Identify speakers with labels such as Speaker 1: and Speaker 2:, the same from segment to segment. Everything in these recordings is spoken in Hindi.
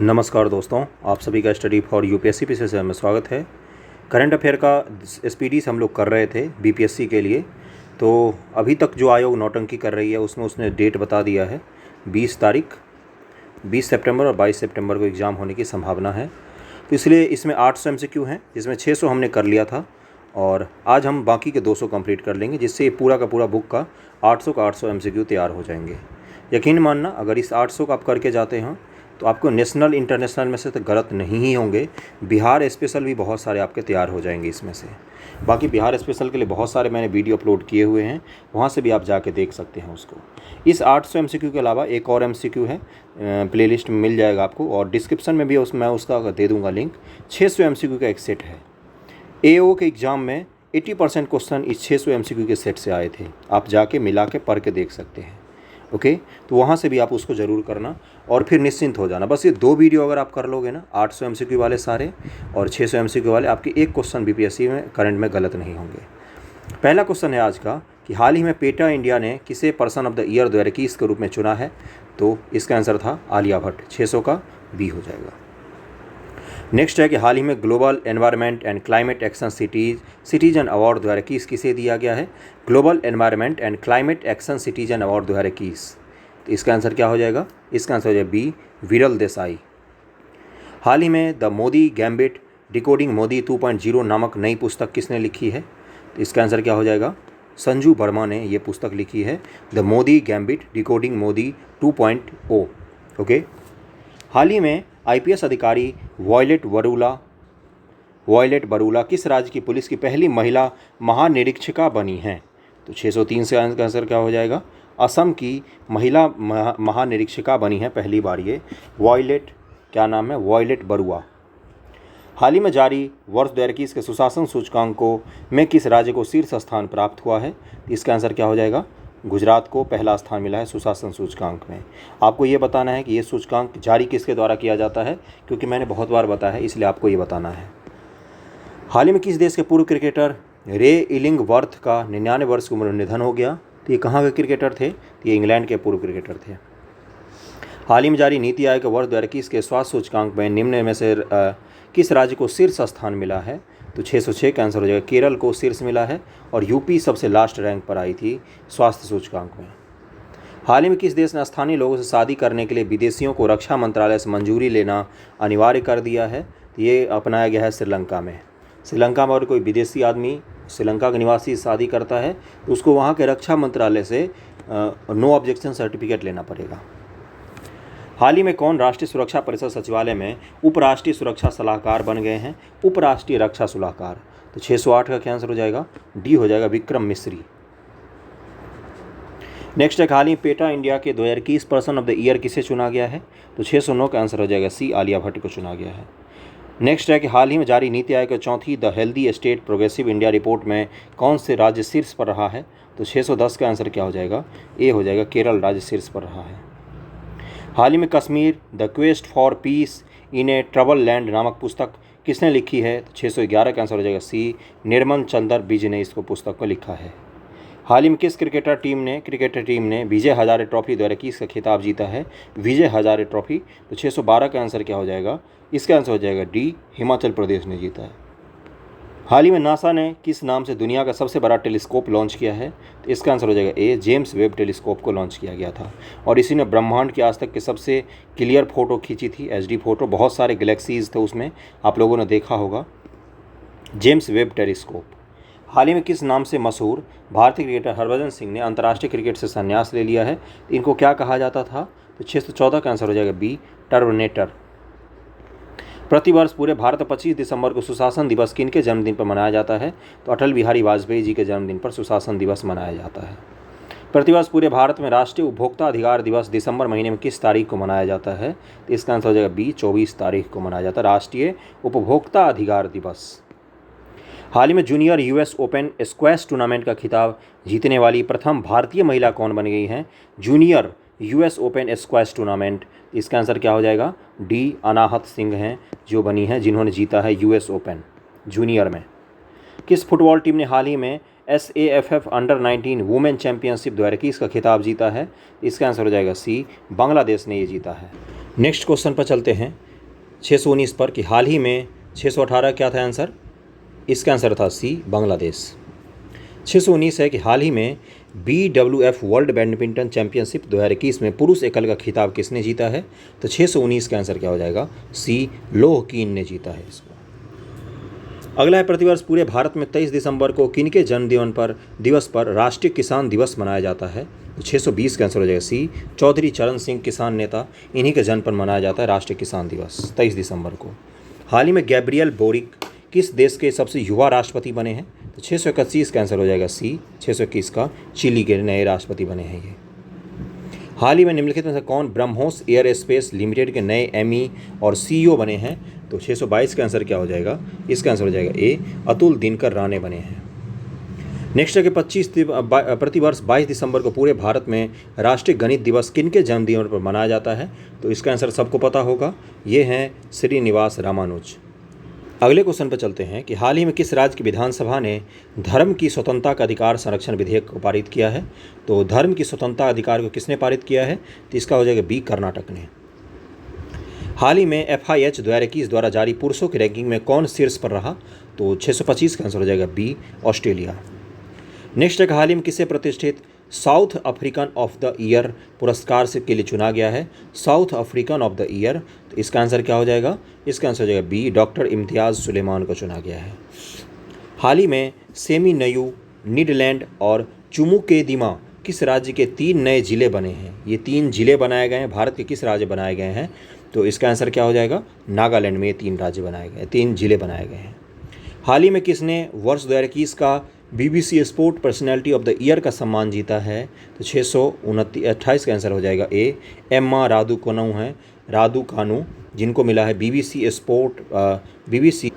Speaker 1: नमस्कार दोस्तों, आप सभी का स्टडी फॉर यूपीएससी पीसीएस में स्वागत है। करंट अफेयर का एसपीडी से हम लोग कर रहे थे बीपीएससी के लिए। तो अभी तक जो आयोग नौटंकी कर रही है उसमें उसने डेट बता दिया है 20 तारीख, 20 सितंबर और 22 सितंबर को एग्ज़ाम होने की संभावना है। तो इसलिए इसमें 800 एमसीक्यू हैं, जिसमें 600 हमने कर लिया था और आज हम बाकी के 200 कंप्लीट कर लेंगे, जिससे ये पूरा का पूरा बुक का 800 का 800 एमसीक्यू तैयार हो जाएंगे। यकीन मानना, अगर इस 800 का आप करके जाते हैं तो आपको नेशनल इंटरनेशनल में से तो गलत नहीं ही होंगे, बिहार स्पेशल भी बहुत सारे आपके तैयार हो जाएंगे इसमें से। बाकी बिहार स्पेशल के लिए बहुत सारे मैंने वीडियो अपलोड किए हुए हैं, वहाँ से भी आप जाके देख सकते हैं उसको। इस 800 एमसीक्यू के अलावा एक और एमसीक्यू है, प्लेलिस्ट में मिल जाएगा आपको, और डिस्क्रिप्शन में भी मैं उसका दे दूँगा लिंक। 600 एमसीक्यू का एक सेट है। एओ के एग्ज़ाम में 80% क्वेश्चन इस 600 एमसीक्यू के सेट से आए थे। आप जाके मिला के पढ़ के देख सकते हैं। ओके, तो वहाँ से भी आप उसको ज़रूर करना और फिर निश्चिंत हो जाना। बस ये 2 वीडियो अगर आप कर लोगे ना, 800 एमसीक्यू वाले सारे और 600 एमसीक्यू वाले, आपके एक क्वेश्चन बीपीएससी में करंट में गलत नहीं होंगे। पहला क्वेश्चन है आज का कि हाल ही में पेटा इंडिया ने किसे पर्सन ऑफ द ईयर 2021 के रूप में चुना है। तो इसका आंसर था आलिया भट्ट। 600 का बी हो जाएगा। नेक्स्ट है कि हाल ही में global environment and climate action citizen award 2021 किसे दिया गया है। Global environment and climate action citizen award 2021। तो इसका आंसर क्या हो जाएगा? इसका आंसर हो जाएगा बी, विरल देसाई। हाल ही में the Modi gambit decoding Modi 2.0 नामक नई पुस्तक किसने लिखी है? तो इसका आंसर क्या हो जाएगा? संजू वर्मा ने ये पुस्तक लिखी है, the Modi gambit decoding Modi 2.0। Okay. हाल ही में आईपीएस अधिकारी वॉयलेट बरूला किस राज्य की पुलिस की पहली महिला महानिरीक्षिका बनी हैं? तो 603 से आंसर क्या हो जाएगा? असम की महिला महानिरीक्षिका बनी है पहली बार ये वॉयलेट, क्या नाम है? वॉयलेट बरुआ। हाल ही में जारी वर्ष 2021 के सुशासन सूचकांकों में किस राज्य को शीर्ष स्थान प्राप्त हुआ है? इसका आंसर क्या हो जाएगा? गुजरात को पहला स्थान मिला है सुशासन सूचकांक में। आपको ये बताना है कि ये सूचकांक जारी किसके द्वारा किया जाता है, क्योंकि मैंने बहुत बार बताया है, इसलिए आपको ये बताना है। हाल ही में किस देश के पूर्व क्रिकेटर रे इलिंगवर्थ का 99 वर्ष की उम्र में निधन हो गया? तो ये कहाँ के क्रिकेटर थे? तो ये इंग्लैंड के पूर्व क्रिकेटर थे। हाल ही में जारी नीति आयोग के वर्ष 2021 के स्वास्थ्य सूचकांक में निम्न में से किस राज्य को शीर्ष स्थान मिला है? तो 606 का आंसर हो जाएगा केरल को शीर्ष मिला है, और यूपी सबसे लास्ट रैंक पर आई थी स्वास्थ्य सूचकांक में। हाल ही में किस देश ने स्थानीय लोगों से शादी करने के लिए विदेशियों को रक्षा मंत्रालय से मंजूरी लेना अनिवार्य कर दिया है? तो ये अपनाया गया है श्रीलंका में। श्रीलंका में अगर कोई विदेशी आदमी श्रीलंका का निवासी शादी करता है तो उसको वहाँ के रक्षा मंत्रालय से नो ऑब्जेक्शन सर्टिफिकेट लेना पड़ेगा। हाल ही में कौन राष्ट्रीय सुरक्षा परिषद सचिवालय में उपराष्ट्रीय सुरक्षा सलाहकार बन गए हैं? उपराष्ट्रीय रक्षा सलाहकार। तो 608 का क्या आंसर हो जाएगा? डी हो जाएगा, विक्रम मिश्री। नेक्स्ट है, हाल ही पेटा इंडिया के 2021 पर्सन ऑफ द ईयर किसे चुना गया है? तो 609 का आंसर हो जाएगा सी, आलिया भट्ट को चुना गया है। नेक्स्ट है कि हाल ही में जारी नीति आयोग की चौथी the healthy state progressive India report में कौन से राज्य शीर्ष पर रहा है? तो 610 का आंसर क्या हो जाएगा? ए हो जाएगा, केरल राज्य शीर्ष पर रहा है। हाल ही में Kashmir the quest for piece in A trouble land नामक पुस्तक किसने लिखी है? तो 611 का आंसर हो जाएगा सी, निर्मल चंद्र बिज ने इसको पुस्तक को लिखा है। हाल ही में किस क्रिकेटर टीम ने विजय हजारे ट्रॉफी 2021 का खिताब जीता है? विजय हजारे ट्रॉफी। तो 612 का आंसर क्या हो जाएगा? इसका आंसर हो जाएगा डी, हिमाचल प्रदेश ने जीता है। हाल ही में नासा ने किस नाम से दुनिया का सबसे बड़ा टेलीस्कोप लॉन्च किया है? तो इसका आंसर हो जाएगा ए, जेम्स वेब टेलीस्कोप को लॉन्च किया गया था, और इसी ने ब्रह्मांड की आज तक की सबसे क्लियर फोटो खींची थी, एचडी फोटो। बहुत सारे गैलेक्सीज थे उसमें, आप लोगों ने देखा होगा, जेम्स वेब टेलीस्कोप। हाल ही में किस नाम से मशहूर भारतीय क्रिकेटर हरभजन सिंह ने अंतर्राष्ट्रीय क्रिकेट से संन्यास ले लिया है? इनको क्या कहा जाता था? तो 614 का आंसर हो जाएगा बी, टर्मिनेटर। प्रतिवर्ष पूरे भारत में 25 दिसंबर को सुशासन दिवस किनके जन्मदिन पर मनाया जाता है? तो अटल बिहारी वाजपेयी जी के जन्मदिन पर सुशासन दिवस मनाया जाता है। प्रतिवर्ष पूरे भारत में राष्ट्रीय उपभोक्ता अधिकार दिवस दिसंबर महीने में किस तारीख को मनाया जाता है? तो इसका आंसर हो जाएगा बी, 24 तारीख को मनाया जाता है राष्ट्रीय उपभोक्ता अधिकार दिवस। हाल ही में junior US open squash tournament का खिताब जीतने वाली प्रथम भारतीय महिला कौन बन गई हैं? Junior US open squash tournament, इसका आंसर क्या हो जाएगा? डी, अनाहत सिंह हैं जो बनी हैं, जिन्होंने जीता है यूएस ओपन जूनियर में। किस फुटबॉल टीम ने हाल ही में SAFF अंडर-19 वुमेन चैंपियनशिप 2021 का खिताब जीता है? इसका आंसर हो जाएगा सी, बांग्लादेश ने ये जीता है। नेक्स्ट क्वेश्चन पर चलते हैं 619 पर कि हाल ही में 618 क्या था आंसर? इसका आंसर था सी, बांग्लादेश। 619 है कि हाल ही में BWF वर्ल्ड बैडमिंटन चैंपियनशिप 2021 में पुरुष एकल का खिताब किसने जीता है? तो 619 का आंसर क्या हो जाएगा? सी, लोह कीन ने जीता है इसको। अगला है प्रतिवर्ष पूरे भारत में 23 दिसंबर को किनके जन्म दिवस पर राष्ट्रीय किसान दिवस मनाया जाता है? तो 620 का आंसर हो जाएगा सी, चौधरी चरण सिंह किसान नेता, इन्हीं के जन्म पर मनाया जाता है राष्ट्रीय किसान दिवस 23 दिसंबर को। हाल ही में गैब्रियल बोरिक किस देश के सबसे युवा राष्ट्रपति बने हैं? तो 621 का आंसर हो जाएगा सी, 621 का चिली के नए राष्ट्रपति बने हैं ये। हाल ही में निम्नलिखित में से कौन ब्रह्मोस एयर स्पेस लिमिटेड के नए एमई और CEO बने हैं? तो 622 का आंसर क्या हो जाएगा? इसका आंसर हो जाएगा ए, अतुल दिनकर राणे बने हैं। नेक्स्ट है कि प्रतिवर्ष 22 दिसंबर को पूरे भारत में राष्ट्रीय गणित दिवस किनके जन्मदिन पर मनाया जाता है? तो इसका आंसर सबको पता होगा, ये हैं श्रीनिवास रामानुज। अगले क्वेश्चन पर चलते हैं कि हाल ही में किस राज्य की विधानसभा ने धर्म की स्वतंत्रता का अधिकार संरक्षण विधेयक को पारित किया है? तो धर्म की स्वतंत्रता अधिकार को किसने पारित किया है? तो इसका हो जाएगा बी, कर्नाटक ने। हाल ही में FIH 2021 द्वारा जारी पुरुषों की रैंकिंग में कौन शीर्ष पर रहा? तो 625 का आंसर हो जाएगा बी, ऑस्ट्रेलिया। नेक्स्ट है हाल ही में किसे प्रतिष्ठित south African of the year पुरस्कार के लिए चुना गया है? South African of the year, तो इसका आंसर क्या हो जाएगा? इसका आंसर हो जाएगा बी, डॉक्टर इम्तियाज़ सुलेमान को चुना गया है। हाल ही में सेमीनयू, नीदरलैंड और चुमुकेदिमा किस राज्य के 3 नए जिले बने हैं? ये 3 जिले बनाए गए हैं, भारत के किस राज्य बनाए गए हैं? तो इसका आंसर क्या हो जाएगा? नागालैंड में 3 राज्य बनाए गए, 3 जिले बनाए गए हैं। हाल ही में किसने वर्ष 2021 का BBC sport personality of the year का सम्मान जीता है? तो 628 का आंसर हो जाएगा ए, एम्मा रादुकानु जिनको मिला है BBC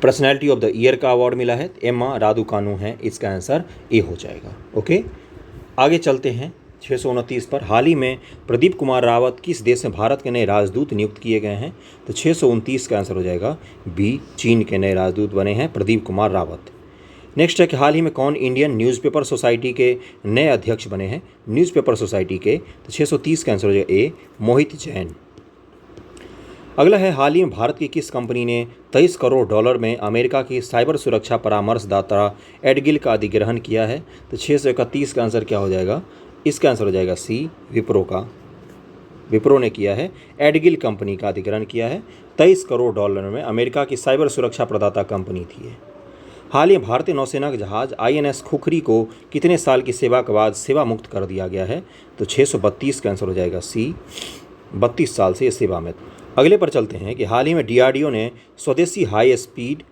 Speaker 1: personality of the year का अवार्ड मिला है, एम्मा रादुकानु है, इसका आंसर ए हो जाएगा। ओके, आगे चलते हैं 629 पर। हाल ही में प्रदीप कुमार रावत किस देश में भारत के नए राजदूत नियुक्त किए गए हैं? तो 629 का आंसर हो जाएगा बी, चीन के नए राजदूत बने हैं प्रदीप कुमार रावत। नेक्स्ट है कि हाल ही में कौन इंडियन न्यूज़पेपर सोसाइटी के नए अध्यक्ष बने हैं? न्यूज़पेपर सोसाइटी के, तो 630 का आंसर हो जाएगा ए, मोहित जैन। अगला है हाल ही में भारत की किस कंपनी ने $23 करोड़ में अमेरिका की साइबर सुरक्षा परामर्शदाता एडगिल का अधिग्रहण किया है? तो 631 का आंसर क्या हो जाएगा? इसका आंसर हो जाएगा सी, विप्रो का। विप्रो ने किया है, एडगिल कंपनी का अधिग्रहण किया है। $23 करोड़ में अमेरिका की साइबर सुरक्षा प्रदाता कंपनी थी। हाल ही भारतीय नौसेना के जहाज INS खुखरी को कितने साल की सेवा के बाद सेवा मुक्त कर दिया गया है? तो 632 का आंसर हो जाएगा सी, 32 साल से ये सेवा में। अगले पर चलते हैं कि हाल ही में DRDO ने स्वदेशी हाई स्पीड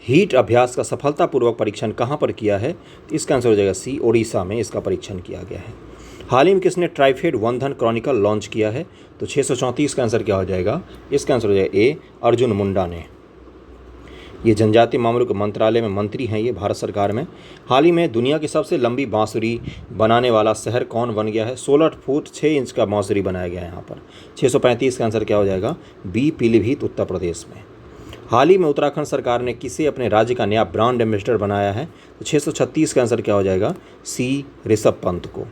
Speaker 1: हीट अभ्यास का सफलतापूर्वक परीक्षण कहाँ पर किया है? इसका आंसर हो जाएगा सी, ओडिशा में इसका परीक्षण किया गया है। हाल ही में किसने ट्राइफेड वनधन क्रॉनिकल लॉन्च किया है? तो 634 का आंसर क्या हो जाएगा? इसका आंसर हो जाएगा ए, अर्जुन मुंडा ने। ये जनजातीय मामलों के मंत्रालय में मंत्री हैं ये भारत सरकार में। हाल ही में दुनिया की सबसे लंबी बांसुरी बनाने वाला शहर कौन बन गया है? 16 फुट 6 इंच का बांसुरी बनाया गया है यहाँ पर। 635 का आंसर क्या हो जाएगा? बी, पीलीभीत उत्तर प्रदेश में। हाल ही में उत्तराखंड सरकार ने किसे अपने राज्य का नया ब्रांड एम्बेसडर बनाया है? तो 636 का आंसर क्या हो जाएगा? सी, ऋषभ पंत को।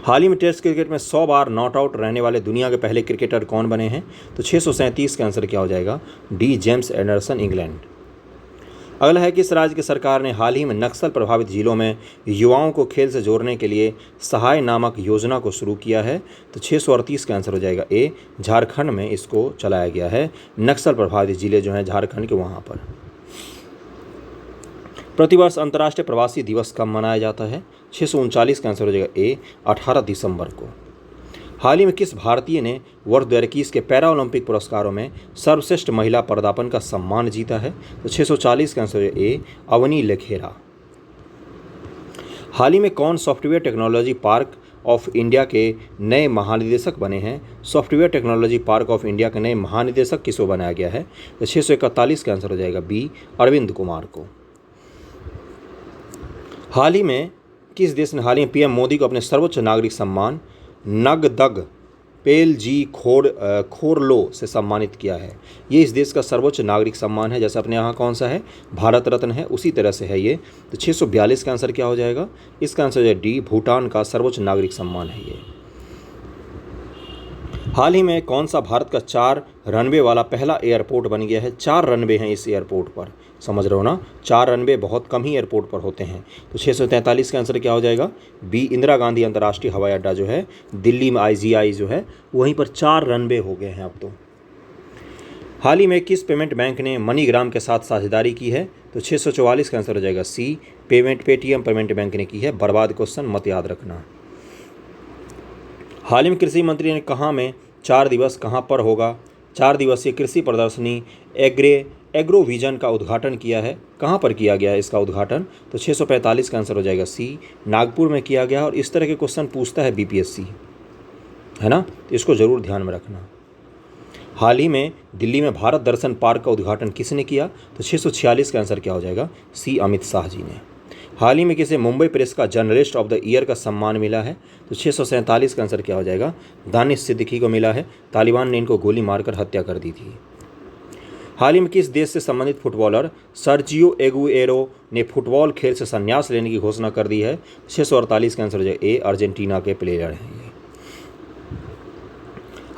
Speaker 1: हाल ही में टेस्ट क्रिकेट में 100 बार नॉट आउट रहने वाले दुनिया के पहले क्रिकेटर कौन बने हैं? तो 637 का आंसर क्या हो जाएगा? D, James Anderson, England. अगला है किस राज्य की सरकार ने हाल ही में नक्सल प्रभावित जिलों में युवाओं को खेल से जोड़ने के लिए सहाय नामक योजना को शुरू किया है? तो 638 का आंसर हो जाएगा ए, झारखंड में इसको चलाया गया है। नक्सल प्रभावित जिले जो हैं झारखंड के, वहाँ पर। प्रतिवर्ष अंतर्राष्ट्रीय प्रवासी दिवस कब मनाया जाता है? 639 का आंसर हो जाएगा ए, 18 दिसंबर को। हाल ही में किस भारतीय ने वर्ष 2021 के पैरा ओलंपिक पुरस्कारों में सर्वश्रेष्ठ महिला पदार्पण का सम्मान जीता है? तो 640 का आंसर है ए, अवनी लेखेरा। हाल ही में कौन software technology park of India के नए महानिदेशक बने हैं? Software technology park of India के नए महानिदेशक किसको बनाया गया है? तो 641 का आंसर हो जाएगा बी, अरविंद कुमार को। हाल ही में किस देश ने हाल ही में PM मोदी को अपने सर्वोच्च नागरिक सम्मान नगदग पेल जी खोरलो से सम्मानित किया है। ये इस देश का सर्वोच्च नागरिक सम्मान है। जैसे अपने यहाँ कौन सा है, भारत रत्न है, उसी तरह से है ये। तो 642 का आंसर क्या हो जाएगा, इसका आंसर है डी, भूटान का सर्वोच्च नागरिक सम्मान है ये। हाल ही में कौन सा भारत का 4 रनवे वाला पहला एयरपोर्ट बन गया है। 4 रनवे हैं इस एयरपोर्ट पर, समझ रहे हो ना, 4 रनवे बहुत कम ही एयरपोर्ट पर होते हैं। तो 643 का आंसर क्या हो जाएगा, बी, इंदिरा गांधी अंतर्राष्ट्रीय हवाई अड्डा जो है दिल्ली में, IGI जो है वहीं पर 4 रनवे हो गए हैं अब तो। हाल ही में किस पेमेंट बैंक ने मनीग्राम के साथ साझेदारी की है। तो 644 का आंसर हो जाएगा सी, पेटीएम पेमेंट बैंक ने की है। बर्बाद क्वेश्चन मत याद रखना। हाल ही में कृषि मंत्री ने कहाँ में 4 दिवस कहाँ पर होगा 4 दिवसीय कृषि प्रदर्शनी एग्रोविजन का उद्घाटन किया है। कहाँ पर किया गया है इसका उद्घाटन। तो 645 का आंसर हो जाएगा सी, नागपुर में किया गया। और इस तरह के क्वेश्चन पूछता है BPSC, है ना, तो इसको ज़रूर ध्यान में रखना। हाल ही में दिल्ली में भारत दर्शन पार्क का उद्घाटन किसने किया। तो 646 का आंसर क्या हो जाएगा, सी, अमित शाह जी ने। हाल ही में किसे मुंबई प्रेस का जर्नलिस्ट ऑफ द ईयर का सम्मान मिला है। तो 647 का आंसर क्या हो जाएगा, दानिश सिद्दीकी को मिला है। तालिबान ने इनको गोली मारकर हत्या कर दी थी। हाल ही में किस देश से संबंधित फुटबॉलर सर्जियो एगुएरो ने फुटबॉल खेल से संन्यास लेने की घोषणा कर दी है। 648 का आंसर हो जाएगा ए, अर्जेंटीना के प्लेयर हैं ये।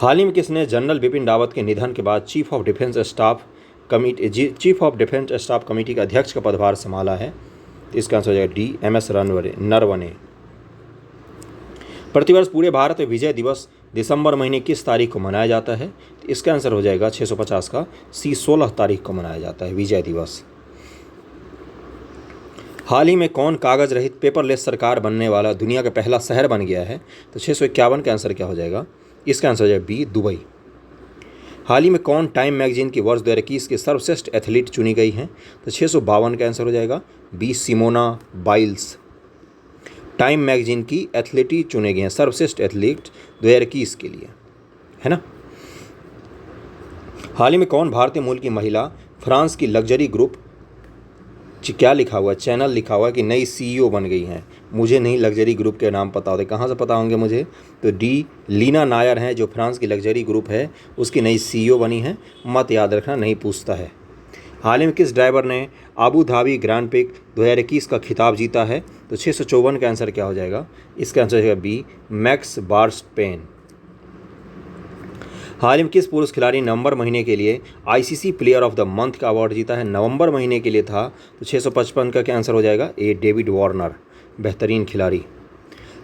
Speaker 1: हाल ही में किसने जनरल बिपिन रावत के निधन के बाद chief of defence staff committee का अध्यक्ष का पदभार संभाला है। इसका आंसर हो जाएगा डी, MS नरवणे। प्रतिवर्ष पूरे भारत में विजय दिवस दिसंबर महीने किस तारीख को मनाया जाता है। तो इसका आंसर हो जाएगा 650 का सी, 16 तारीख को मनाया जाता है विजय दिवस। हाल ही में कौन कागज रहित पेपरलेस सरकार बनने वाला दुनिया का पहला शहर बन गया है। तो 651 का आंसर क्या हो जाएगा, इसका आंसर हो जाएगा बी, दुबई। हाल ही में कौन टाइम मैगजीन की वर्ष 2021 के सर्वश्रेष्ठ एथलीट चुनी गई हैं। तो 652 का आंसर हो जाएगा B, Simona Biles. Time magazine की एथलीट चुने गए हैं सर्वश्रेष्ठ एथलीट 2021 के लिए, है ना। हाल ही में कौन भारतीय मूल की महिला फ्रांस की लग्जरी ग्रुप, क्या लिखा हुआ है, चैनल लिखा हुआ है कि नई CEO बन गई हैं। मुझे नहीं लग्जरी ग्रुप के नाम पता होते, कहाँ से पता होंगे मुझे। तो डी, लीना नायर हैं जो फ्रांस की लग्जरी ग्रुप है उसकी नई CEO बनी है। मत याद रखना, नहीं पूछता है। हाल ही में किस ड्राइवर ने आबू धाबी ग्रैंड प्रिक्स 2021 का खिताब जीता है। तो 654 का आंसर क्या हो जाएगा, इसका आंसर है बी, मैक्स वर्स्टपेन। हाल ही में किस पुरुष खिलाड़ी ने नवंबर महीने के लिए ICC player of the month का अवार्ड जीता है। नवंबर महीने के लिए था। तो 655 का क्या आंसर हो जाएगा, ए, डेविड वार्नर, बेहतरीन खिलाड़ी।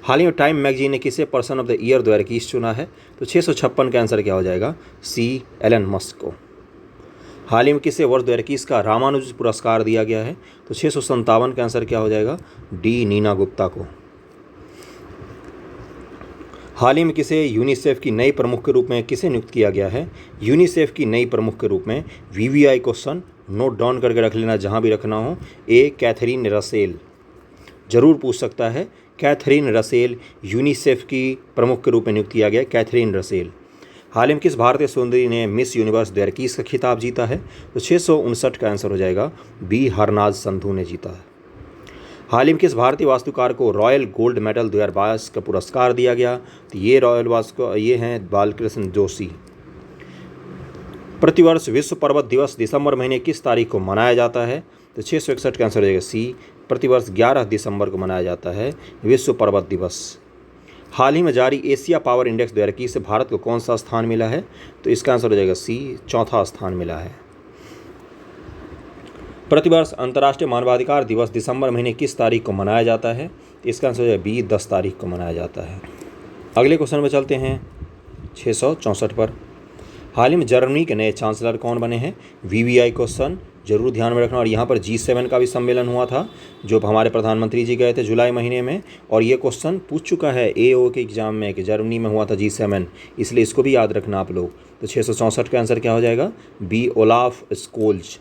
Speaker 1: हाल ही में टाइम मैगजीन ने किसे पर्सन ऑफ द ईयर 2021 चुना है। तो 656 का आंसर क्या हो जाएगा, सी, एलन मस्क को। हाल ही में किसे वर्ष 2021 का रामानुज पुरस्कार दिया गया है। तो 657 का आंसर क्या हो जाएगा, डी, नीना गुप्ता को। हाल ही में किसे यूनिसेफ की नई प्रमुख के रूप में किसे नियुक्त किया गया है। यूनिसेफ की नई प्रमुख के रूप में VVI क्वेश्चन नोट डाउन करके रख लेना जहाँ भी रखना हो। ए, कैथरीन रसेल, जरूर पूछ सकता है। कैथरीन रसेल यूनिसेफ की प्रमुख के रूप में नियुक्त किया गया, कैथरीन रसेल। हाल ही में किस भारतीय सुंदरी ने मिस यूनिवर्स 2021 का खिताब जीता है। तो 659 का आंसर हो जाएगा बी, हरनाज संधू ने जीता है। हाल ही में किस भारतीय वास्तुकार को रॉयल गोल्ड मेडल 2022 का पुरस्कार दिया गया। तो ये हैं बालकृष्ण जोशी। प्रतिवर्ष विश्व पर्वत दिवस दिसंबर महीने किस तारीख को मनाया जाता है। तो 661 का आंसर हो जाएगा सी, प्रतिवर्ष 11 दिसंबर को मनाया जाता है विश्व पर्वत दिवस। हाल ही में जारी एशिया पावर इंडेक्स 2021 से भारत को कौन सा स्थान मिला है। तो इसका आंसर हो जाएगा सी, चौथा स्थान मिला है। प्रतिवर्ष अंतर्राष्ट्रीय मानवाधिकार दिवस दिसंबर महीने किस तारीख को मनाया जाता है। इसका आंसर है बी, 10 तारीख को मनाया जाता है। अगले क्वेश्चन में चलते हैं 664 पर। हाल ही में जर्मनी के नए चांसलर कौन बने हैं। VVI क्वेश्चन जरूर ध्यान में रखना। और यहाँ पर G7 का भी सम्मेलन हुआ था जो हमारे प्रधानमंत्री जी गए थे जुलाई महीने में, और ये क्वेश्चन पूछ चुका है AO के एग्जाम में कि जर्मनी में हुआ था G7, इसलिए इसको भी याद रखना आप लोग। तो 664 का आंसर क्या हो जाएगा, बी, ओलाफ स्कोल्ज।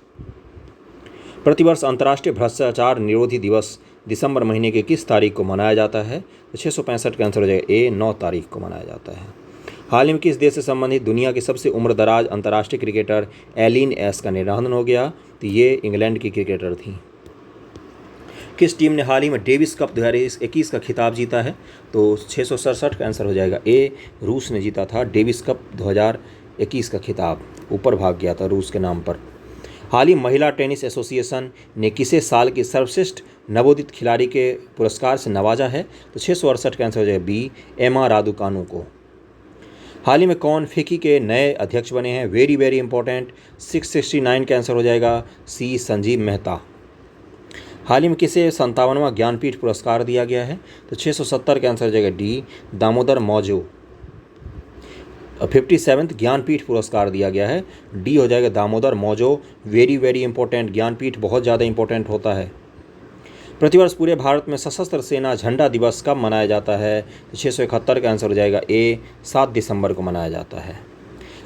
Speaker 1: प्रतिवर्ष अंतर्राष्ट्रीय भ्रष्टाचार निरोधी दिवस दिसंबर महीने के किस तारीख को मनाया जाता है। तो 665 का आंसर हो जाएगा ए, 9 तारीख को मनाया जाता है। हाल ही में किस देश से संबंधित दुनिया की सबसे उम्रदराज अंतर्राष्ट्रीय क्रिकेटर एलिन एस का निधन हो गया। तो ये इंग्लैंड की क्रिकेटर थी। किस टीम ने हाल ही में डेविस कप 2021 का खिताब जीता है? तो 667 का आंसर हो जाएगा ए, रूस ने जीता था डेविस कप 2021 का खिताब, ऊपर भाग गया था रूस के नाम पर। हाल ही महिला टेनिस एसोसिएशन ने किसे साल की सर्वश्रेष्ठ नवोदित खिलाड़ी के पुरस्कार से नवाजा है? तो 668 का आंसर हो जाएगा बी, एमा रादुकानु को। हाल ही में कौन फिकी के नए अध्यक्ष बने हैं? वेरी वेरी इंपॉर्टेंट, 669 का आंसर हो जाएगा सी, संजीव मेहता। हाल ही में किसे 57वां ज्ञानपीठ पुरस्कार दिया गया है? तो 670 का आंसर हो जाएगा डी, दामोदर मौजो। 57th ज्ञानपीठ पुरस्कार दिया गया है, डी हो जाएगा Damodar Mauzo. Very very important, Jnanpith बहुत ज़्यादा इंपॉर्टेंट होता है। प्रतिवर्ष पूरे भारत में सशस्त्र सेना झंडा दिवस कब मनाया जाता है? तो 671 का आंसर हो जाएगा ए, 7 दिसंबर को मनाया जाता है।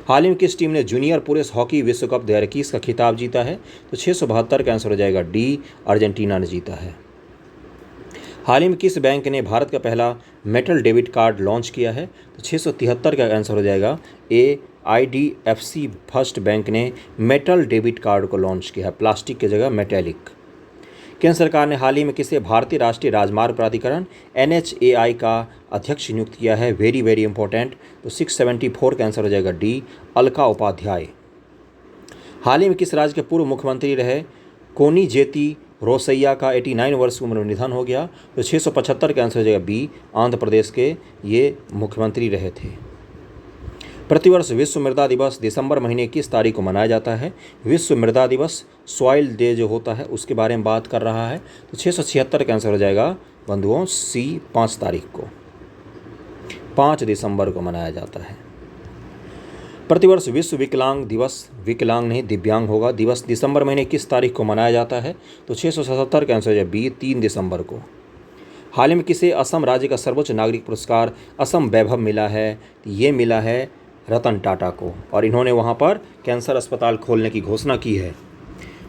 Speaker 1: हाल ही में किस टीम ने जूनियर पुरुष हॉकी विश्व कप 2021 का खिताब जीता है? तो 672 का आंसर हो जाएगा डी, अर्जेंटीना ने जीता है। हाल ही में किस बैंक ने भारत का पहला मेटल डेबिट कार्ड लॉन्च किया है? तो 673 का आंसर हो जाएगा ए, IDFC फर्स्ट बैंक ने मेटल डेबिट कार्ड को लॉन्च किया है, प्लास्टिक की जगह मेटेलिक। केंद्र सरकार ने हाल ही में किसे भारतीय राष्ट्रीय राजमार्ग प्राधिकरण NHAI का अध्यक्ष नियुक्त किया है? वेरी वेरी इंपॉर्टेंट, तो 674 का आंसर हो जाएगा डी, अलका उपाध्याय। हाल ही में किस राज्य के पूर्व मुख्यमंत्री रहे कोनिजेती रोसैया का 89 वर्ष की उम्र में निधन हो गया? तो 675 का आंसर हो जाएगा बी, आंध्र प्रदेश के ये मुख्यमंत्री रहे थे। प्रतिवर्ष विश्व मृदा दिवस दिसंबर महीने किस तारीख को मनाया जाता है? विश्व मृदा दिवस सॉइल डे जो होता है उसके बारे में बात कर रहा है, तो 676 का आंसर हो जाएगा बंधुओं सी, 5 तारीख को, 5 दिसंबर को मनाया जाता है। प्रतिवर्ष विश्व विकलांग दिवस, विकलांग नहीं दिव्यांग होगा, दिवस दिसंबर महीने किस तारीख को मनाया जाता है? तो 677 का आंसर हो जाएगा बी, 3 दिसंबर को। हाल ही में किसे असम राज्य का सर्वोच्च नागरिक पुरस्कार असम वैभव मिला है? ये मिला है रतन टाटा को, और इन्होंने वहाँ पर कैंसर अस्पताल खोलने की घोषणा की है।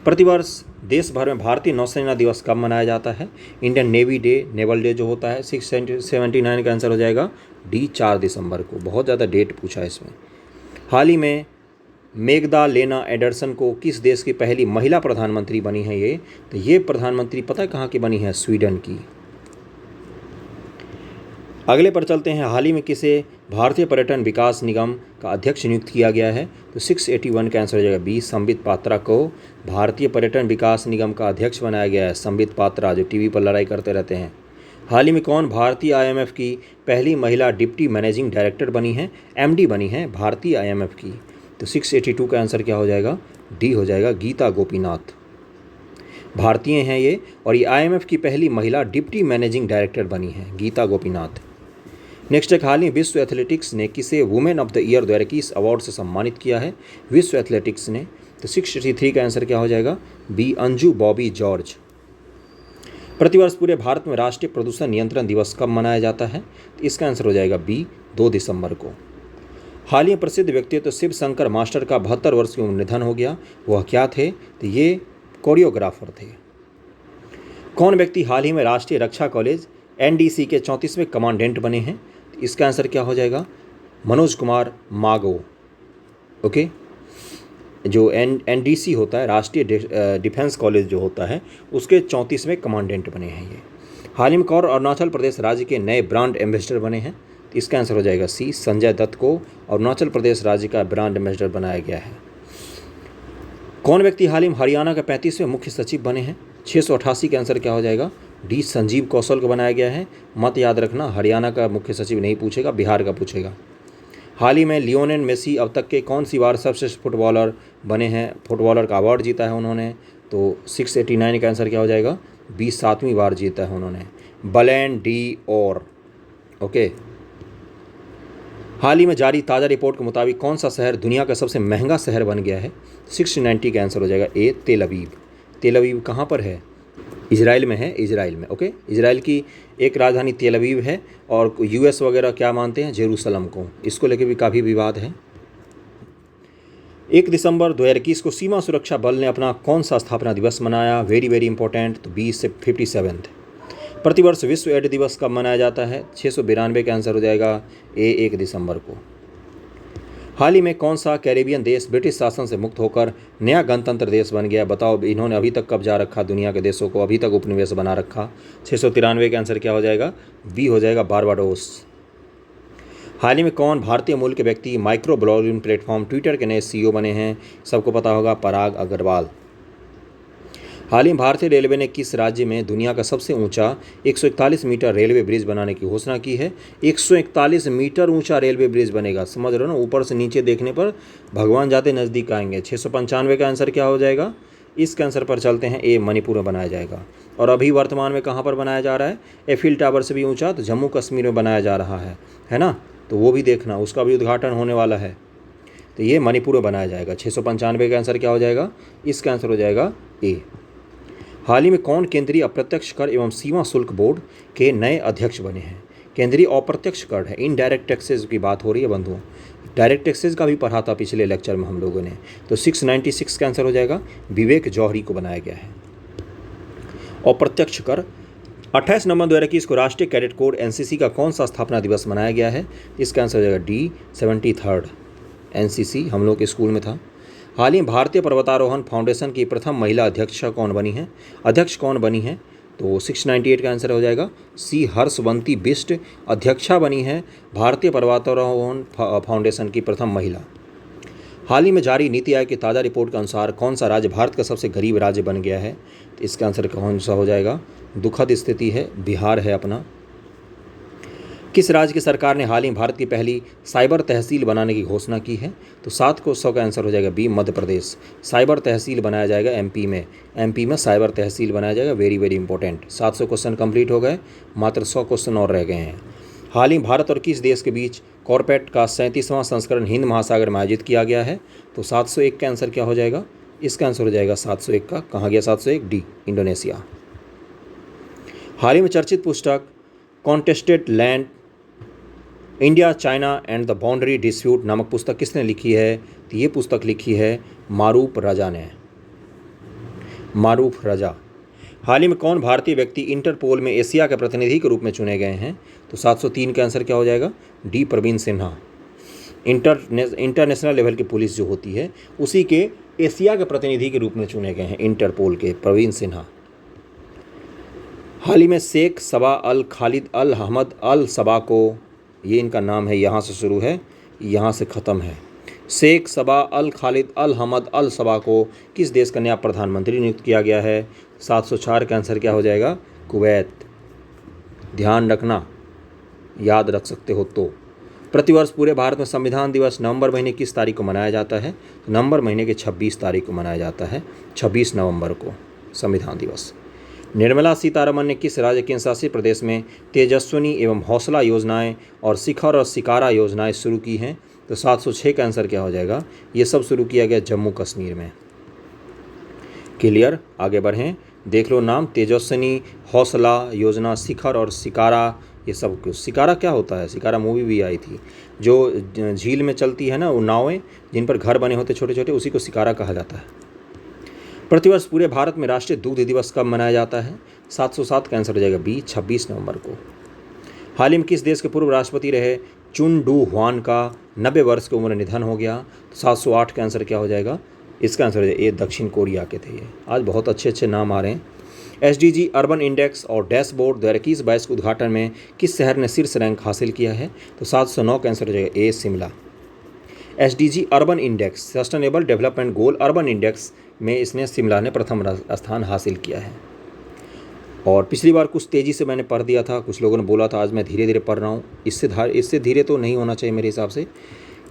Speaker 1: प्रतिवर्ष देश भर में भारतीय नौसेना दिवस कब मनाया जाता है? Indian navy day, naval day जो होता है, 679 का आंसर हो जाएगा डी, 4 दिसंबर को। बहुत ज़्यादा डेट पूछा है इसमें। हाल ही में मेगदालेना एंडरसन को किस देश की पहली महिला प्रधानमंत्री बनी है? ये प्रधानमंत्री पता है कहाँ की बनी है? स्वीडन की। अगले पर चलते हैं। हाल ही में किसे भारतीय पर्यटन विकास निगम का अध्यक्ष नियुक्त किया गया है? तो 681 का आंसर हो जाएगा बी, संबित पात्रा को भारतीय पर्यटन विकास निगम का अध्यक्ष बनाया गया है। संबित पात्रा जो टीवी पर लड़ाई करते रहते हैं। हाल ही में कौन भारतीय IMF की पहली महिला डिप्टी मैनेजिंग डायरेक्टर बनी है? MD बनी है भारतीय IMF की। तो 682 का आंसर क्या हो जाएगा? डी हो जाएगा गीता गोपीनाथ। भारतीय हैं ये, और ये IMF की पहली महिला डिप्टी मैनेजिंग डायरेक्टर बनी है, गीता गोपीनाथ। नेक्स्ट एक, हाल ही विश्व एथलेटिक्स ने किसे women of the year 2021 award से सम्मानित किया है? विश्व एथलेटिक्स ने। तो 683 का आंसर क्या हो जाएगा? बी, अंजू बॉबी जॉर्ज। प्रतिवर्ष पूरे भारत में राष्ट्रीय प्रदूषण नियंत्रण दिवस कब मनाया जाता है? तो इसका आंसर हो जाएगा बी, 2 दिसंबर को। हाल ही प्रसिद्ध व्यक्तित्व शिव शंकर मास्टर का 72 वर्ष की उम्र निधन हो गया, वह क्या थे? तो ये कोरियोग्राफर थे। कौन व्यक्ति हाल ही में राष्ट्रीय रक्षा कॉलेज NDC के 34वें कमांडेंट बने हैं? तो इसका आंसर क्या हो जाएगा? मनोज कुमार मागो। ओके, जो NDC होता है, राष्ट्रीय डिफेंस कॉलेज जो होता है, उसके 34वें कमांडेंट बने हैं ये। हाल ही में कौन अरुणाचल प्रदेश राज्य के नए ब्रांड एम्बेसडर बने हैं? तो इसका आंसर हो जाएगा सी, संजय दत्त को अरुणाचल प्रदेश राज्य का ब्रांड एम्बेसडर बनाया गया है। कौन व्यक्ति हाल ही में हरियाणा का 35वें मुख्य सचिव बने हैं? 688 का आंसर क्या हो जाएगा? डी, संजीव कौशल को बनाया गया है। मत याद रखना, हरियाणा का मुख्य सचिव नहीं पूछेगा, बिहार का पूछेगा। हाल ही में लियोनेल मेसी अब तक के कौन सी बार सर्वश्रेष्ठ फुटबॉलर बने हैं? फुटबॉलर का अवार्ड जीता है उन्होंने, तो 689 का आंसर क्या हो जाएगा? 27वीं बार जीता है उन्होंने, बलैन डी और। ओके, हाल ही में जारी ताज़ा रिपोर्ट के मुताबिक कौन सा शहर दुनिया का सबसे महंगा शहर बन गया है? 690 का आंसर हो जाएगा ए, तेल अवीव। तेल अवीव कहाँ पर है? इजराइल में है, इजराइल में। ओके, इजराइल की एक राजधानी तेल अवीव है, और US वगैरह क्या मानते हैं? जेरूसलम को। इसको लेकर भी काफ़ी विवाद है। 1 दिसंबर 2021 को सीमा सुरक्षा बल ने अपना कौन सा स्थापना दिवस मनाया? वेरी वेरी इंपॉर्टेंट, तो 57th। प्रतिवर्ष विश्व एड्स दिवस कब मनाया जाता है? 692 का आंसर हो जाएगा ए, 1 दिसंबर को। हाल ही में कौन सा कैरेबियन देश ब्रिटिश शासन से मुक्त होकर नया गणतंत्र देश बन गया? बताओ, इन्होंने अभी तक कब्जा रखा दुनिया के देशों को, अभी तक उपनिवेश बना रखा। 693 का आंसर क्या हो जाएगा? बी हो जाएगा, बारबाडोस। हाल ही में कौन भारतीय मूल के व्यक्ति माइक्रो ब्लॉगिंग प्लेटफॉर्म ट्विटर के नए सीईओ बने हैं? सबको पता होगा, पराग अग्रवाल। हाल ही में भारतीय रेलवे ने किस राज्य में दुनिया का सबसे ऊंचा 141 मीटर रेलवे ब्रिज बनाने की घोषणा की है? 141 मीटर ऊंचा रेलवे ब्रिज बनेगा, समझ रहे हो ना? ऊपर से नीचे देखने पर भगवान जाते नज़दीक आएंगे। 695 का आंसर क्या हो जाएगा? इसके आंसर पर चलते हैं, ए मणिपुर में बनाया जाएगा। और अभी वर्तमान में कहाँ पर बनाया जा रहा है? एफिल टावर से भी ऊंचा तो जम्मू कश्मीर में बनाया जा रहा है ना? तो वो भी देखना, उसका भी उद्घाटन होने वाला है। तो ये मणिपुर में बनाया जाएगा। 695 का आंसर क्या हो जाएगा? इसका आंसर हो जाएगा ए। हाल ही में कौन केंद्रीय अप्रत्यक्ष कर एवं सीमा शुल्क बोर्ड के नए अध्यक्ष बने हैं? केंद्रीय अप्रत्यक्ष कर है, इनडायरेक्ट टैक्सेस की बात हो रही है बंधुओं। डायरेक्ट टैक्सेस का भी पढ़ा था पिछले लेक्चर में हम लोगों ने। तो 696 का आंसर हो जाएगा, विवेक जौहरी को बनाया गया है। अप्रत्यक्ष कर 28 नवंबर 2021 को राष्ट्रीय कैडेट कोर एनसीसी का कौन सा स्थापना दिवस मनाया गया है? इसका आंसर हो जाएगा डी, 73rd एनसीसी हम लोग के स्कूल में था। हाल ही भारतीय पर्वतारोहण फाउंडेशन की प्रथम महिला अध्यक्ष कौन बनी है? तो 698 का आंसर हो जाएगा सी, हर्षवंती बिष्ट अध्यक्षा बनी है भारतीय पर्वतारोहण फाउंडेशन की प्रथम महिला। हाल ही में जारी नीति आयोग की ताज़ा रिपोर्ट के अनुसार कौन सा राज्य भारत का सबसे गरीब राज्य बन गया है? तो इसका आंसर कौन सा हो जाएगा? दुखद स्थिति है, बिहार है अपना। किस राज्य की सरकार ने हाल ही भारत की पहली साइबर तहसील बनाने की घोषणा की है? तो 7 को 100 का आंसर हो जाएगा बी, मध्य प्रदेश। साइबर तहसील बनाया जाएगा एमपी में साइबर तहसील बनाया जाएगा। Very very important. 700 question complete हो गए, मात्र 100 क्वेश्चन और रह गए हैं। हाल ही भारत और किस देश के बीच कॉर्पेट का 37वां संस्करण हिंद महासागर में आयोजित किया गया है? तो 701 का आंसर क्या हो जाएगा? इसका आंसर हो जाएगा 701 का। कहाँ गया 701? D, Indonesia. हाल ही में चर्चित पुस्तक contested land India China and the boundary dispute नामक पुस्तक किसने लिखी है? तो ये पुस्तक लिखी है मारूफ रजा ने। मारूफ रजा। हाल ही में कौन भारतीय व्यक्ति इंटरपोल में एशिया के प्रतिनिधि के रूप में चुने गए हैं? तो 703 का आंसर क्या हो जाएगा? D, Praveen Sinha. International level की पुलिस जो होती है उसी के एशिया के प्रतिनिधि के रूप में चुने गए हैं इंटरपोल के प्रवीण सिन्हा। हाल ही में शेख सबा अल खालिद अल अहमद अल सबा को, ये इनका नाम है, यहाँ से शुरू है यहाँ से ख़त्म है। शेख सबा अल खालिद अल अहमद अल सबा को किस देश का नया प्रधानमंत्री नियुक्त किया गया है? 704 का आंसर क्या हो जाएगा? कुवैत। ध्यान रखना, याद रख सकते हो तो। प्रतिवर्ष पूरे भारत में संविधान दिवस नवंबर महीने किस तारीख को मनाया जाता है? तो नवंबर महीने के 26 तारीख को मनाया जाता है, 26 नवंबर को संविधान दिवस। निर्मला सीतारमण ने किस राज्य केंद्र शासित प्रदेश में तेजस्विनी एवं हौसला योजनाएं और शिखर और शिकारा योजनाएं शुरू की हैं? तो 706 का आंसर क्या हो जाएगा? ये सब शुरू किया गया जम्मू कश्मीर में। क्लियर, आगे बढ़ें। देख लो नाम, तेजस्विनी, हौसला योजना, शिखर और शिकारा, ये सब कुछ। शिकारा क्या होता है? शिकारा मूवी भी आई थी, जो झील में चलती है ना, वो नावें जिन पर घर बने होते छोटे छोटे, उसी को शिकारा कहा जाता है। प्रतिवर्ष पूरे भारत में राष्ट्रीय दुग्ध दिवस कब मनाया जाता है? 707 का आंसर हो जाएगा बी, 26 नवंबर को। हाल ही में किस देश के पूर्व राष्ट्रपति रहे चुन डू हुआन का 90 वर्ष की उम्र निधन हो गया? तो 708 का आंसर क्या हो जाएगा? इसका आंसर हो जाएगा, ये दक्षिण कोरिया के थे। ये आज बहुत अच्छे अच्छे नाम आ रहे हैं। SDG अर्बन इंडेक्स और डैशबोर्ड 2021-22 के उद्घाटन में किस शहर ने शीर्ष रैंक हासिल किया है? तो 709 का आंसर हो जाएगा A, Shimla. SDG urban index, sustainable development goal urban index में इसने शिमला ने प्रथम स्थान हासिल किया है। और पिछली बार कुछ तेज़ी से मैंने पढ़ दिया था, कुछ लोगों ने बोला था, आज मैं धीरे धीरे पढ़ रहा हूँ। इससे धीरे तो नहीं होना चाहिए मेरे हिसाब से।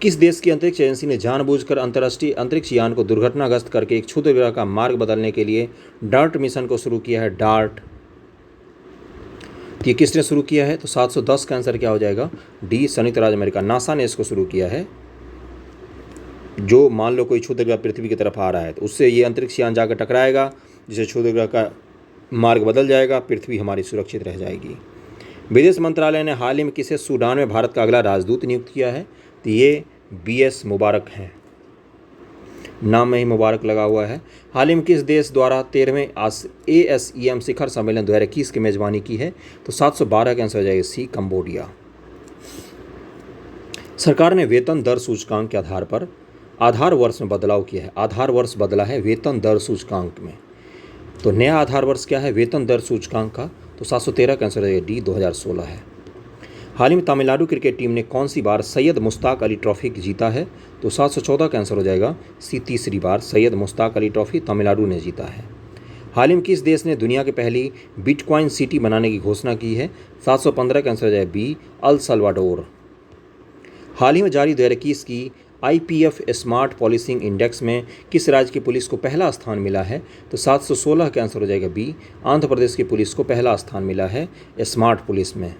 Speaker 1: किस देश की अंतरिक्ष एजेंसी ने जानबूझकर अंतर्राष्ट्रीय अंतरिक्ष यान को दुर्घटनाग्रस्त करके एक क्षुद्र ग्रह का मार्ग बदलने के लिए डार्ट मिशन को शुरू किया है? डार्ट। ये किसने शुरू किया है? तो 710 का आंसर क्या हो जाएगा? डी, संयुक्त राज्य अमेरिका। नासा ने इसको शुरू किया है। जो मान लो कोई क्षुद्र ग्रह पृथ्वी की तरफ आ रहा है तो उससे ये अंतरिक्ष यान जाकर टकराएगा, जिससे क्षुद्र ग्रह का मार्ग बदल जाएगा, पृथ्वी हमारी सुरक्षित रह जाएगी। विदेश मंत्रालय ने हाल ही में किसे सूडान में भारत का अगला राजदूत नियुक्त किया है? तो ये BS मुबारक हैं, नाम में ही मुबारक लगा हुआ है। हाल ही में किस देश द्वारा 13वें ASEM शिखर सम्मेलन 2021 की मेजबानी की है? तो 712 का आंसर हो जाएगा सी, कंबोडिया। सरकार ने वेतन दर सूचकांक के आधार पर आधार वर्ष में बदलाव किया है। आधार वर्ष बदला है वेतन दर सूचकांक में। तो नया आधार वर्ष क्या है वेतन दर सूचकांक का? तो 713 का आंसर डी 2016 है। हाल ही में तमिलनाडु क्रिकेट टीम ने कौन सी बार सैयद मुश्ताक अली ट्रॉफी जीता है? तो 714 का आंसर हो जाएगा सी। तीसरी बार सैयद मुश्ताक अली ट्रॉफी तमिलनाडु ने जीता है। हाल ही में किस देश ने दुनिया की पहली बिटकॉइन सिटी बनाने की घोषणा की है? 715 का आंसर हो जाएगा बी अल सल्वाडोर। हाल ही में जारी 2021 की IPF स्मार्ट पॉलिसिंग इंडेक्स में किस राज्य की पुलिस को पहला स्थान मिला है? तो 716 का आंसर हो जाएगा बी। आंध्र प्रदेश की पुलिस को पहला स्थान मिला है स्मार्ट पुलिस में।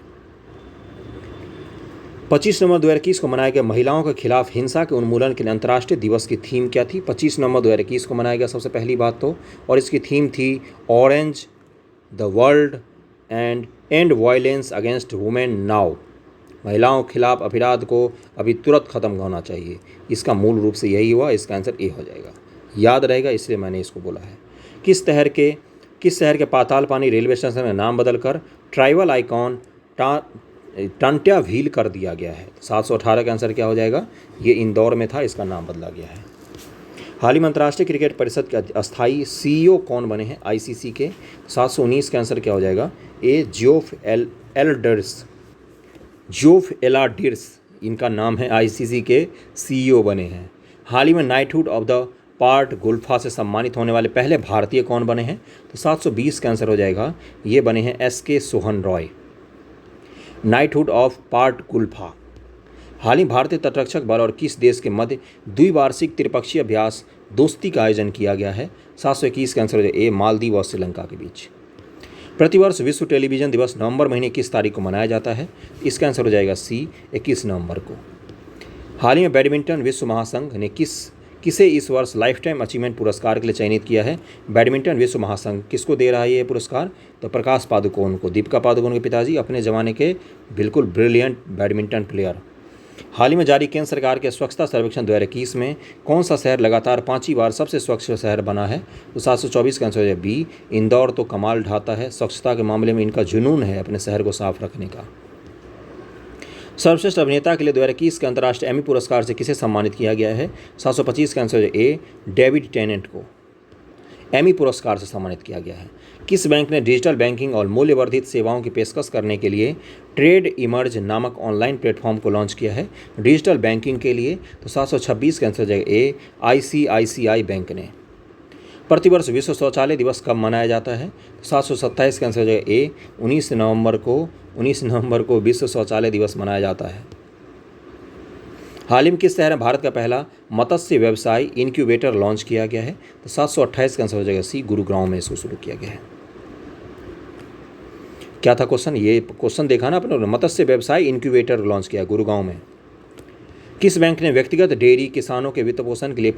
Speaker 1: 25 नवंबर 2021 को मनाया गया महिलाओं के खिलाफ हिंसा के उन्मूलन के लिए अंतर्राष्ट्रीय दिवस की थीम क्या थी? 25 नवंबर 2021 को मनाया गया सबसे पहली बात तो, और इसकी थीम थी orange the world and and violence against women now. महिलाओं के खिलाफ अपराध को अभी तुरंत खत्म होना चाहिए। इसका मूल रूप से यही हुआ। इसका आंसर ए हो जाएगा। याद रहेगा इसलिए मैंने इसको बोला है। किस शहर के पाताल पानी रेलवे स्टेशन में नाम बदलकर ट्राइबल आइकॉन टंट्याभील कर दिया गया है? 718 का आंसर क्या हो जाएगा? ये इंदौर में था, इसका नाम बदला गया है। हाल ही में अंतर्राष्ट्रीय क्रिकेट परिषद के अस्थायी CEO कौन बने हैं ICC के? 719 का आंसर क्या हो जाएगा? ए जोफ एलाडिर्स इनका नाम है, ICC के CEO बने हैं। हाल ही में नाइटहुड ऑफ द पार्ट गुल्फा से सम्मानित होने वाले पहले भारतीय कौन बने हैं? तो 720 का आंसर हो जाएगा, ये बने हैं SK Sohan Roy. Knighthood of Parte Guelfa. हाल ही भारतीय तटरक्षक बल और किस देश के मध्य द्विवार्षिक त्रिपक्षीय अभ्यास दोस्ती का आयोजन किया गया है? 721 का आंसर हो जाएगा ए मालदीव और श्रीलंका के बीच। प्रतिवर्ष विश्व टेलीविजन दिवस नवंबर महीने किस तारीख को मनाया जाता है? इसका आंसर हो जाएगा सी 21 नवंबर को। हाल ही में बैडमिंटन विश्व महासंघ ने किसे इस वर्ष लाइफ टाइम अचीवमेंट पुरस्कार के लिए चयनित किया है? बैडमिंटन विश्व महासंघ किसको दे रहा है ये पुरस्कार? तो प्रकाश पादुकोण को, दीपिका पादुकोण के पिताजी, अपने ज़माने के बिल्कुल ब्रिलियंट बैडमिंटन प्लेयर। हाल ही में जारी केंद्र सरकार के स्वच्छता सर्वेक्षण 2021 में कौन सा शहर लगातार 5वीं बार सबसे स्वच्छ शहर बना है? तो 724 का आंसर है बी। इंदौर तो कमाल ढाता है, स्वच्छता के मामले में इनका जुनून है अपने शहर को साफ रखने का। सर्वश्रेष्ठ अभिनेता के लिए 2021 के अंतर्राष्ट्रीय एमी पुरस्कार से किसे सम्मानित किया गया है? 725 का आंसर है ए डेविड टेनेंट को एमी पुरस्कार से सम्मानित किया गया है। किस बैंक ने डिजिटल बैंकिंग और मूल्यवर्धित सेवाओं की पेशकश करने के लिए ट्रेड इमर्ज नामक ऑनलाइन प्लेटफॉर्म को लॉन्च किया है डिजिटल बैंकिंग के लिए? तो 726 का आंसर हो जाएगा ए ICICI बैंक ने। प्रतिवर्ष विश्व शौचालय दिवस कब मनाया जाता है? 727 का आंसर हो जाएगा ए 19 नवंबर को विश्व शौचालय दिवस मनाया जाता है। हाल ही में किस शहर में भारत का पहला मत्स्य व्यवसाय इनक्यूबेटर लॉन्च किया गया है? तो 728 का आंसर हो जाएगा सी गुरुग्राम में इसको शुरू किया गया है। क्या था क्वेश्चन? ये क्वेश्चन देखा ना अपने, मत्स्य व्यवसाय इनक्यूबेटर लॉन्च किया गुरुग्राम में। किस बैंक ने व्यक्तिगत डेयरी किसानों के वित्त पोषण के लिए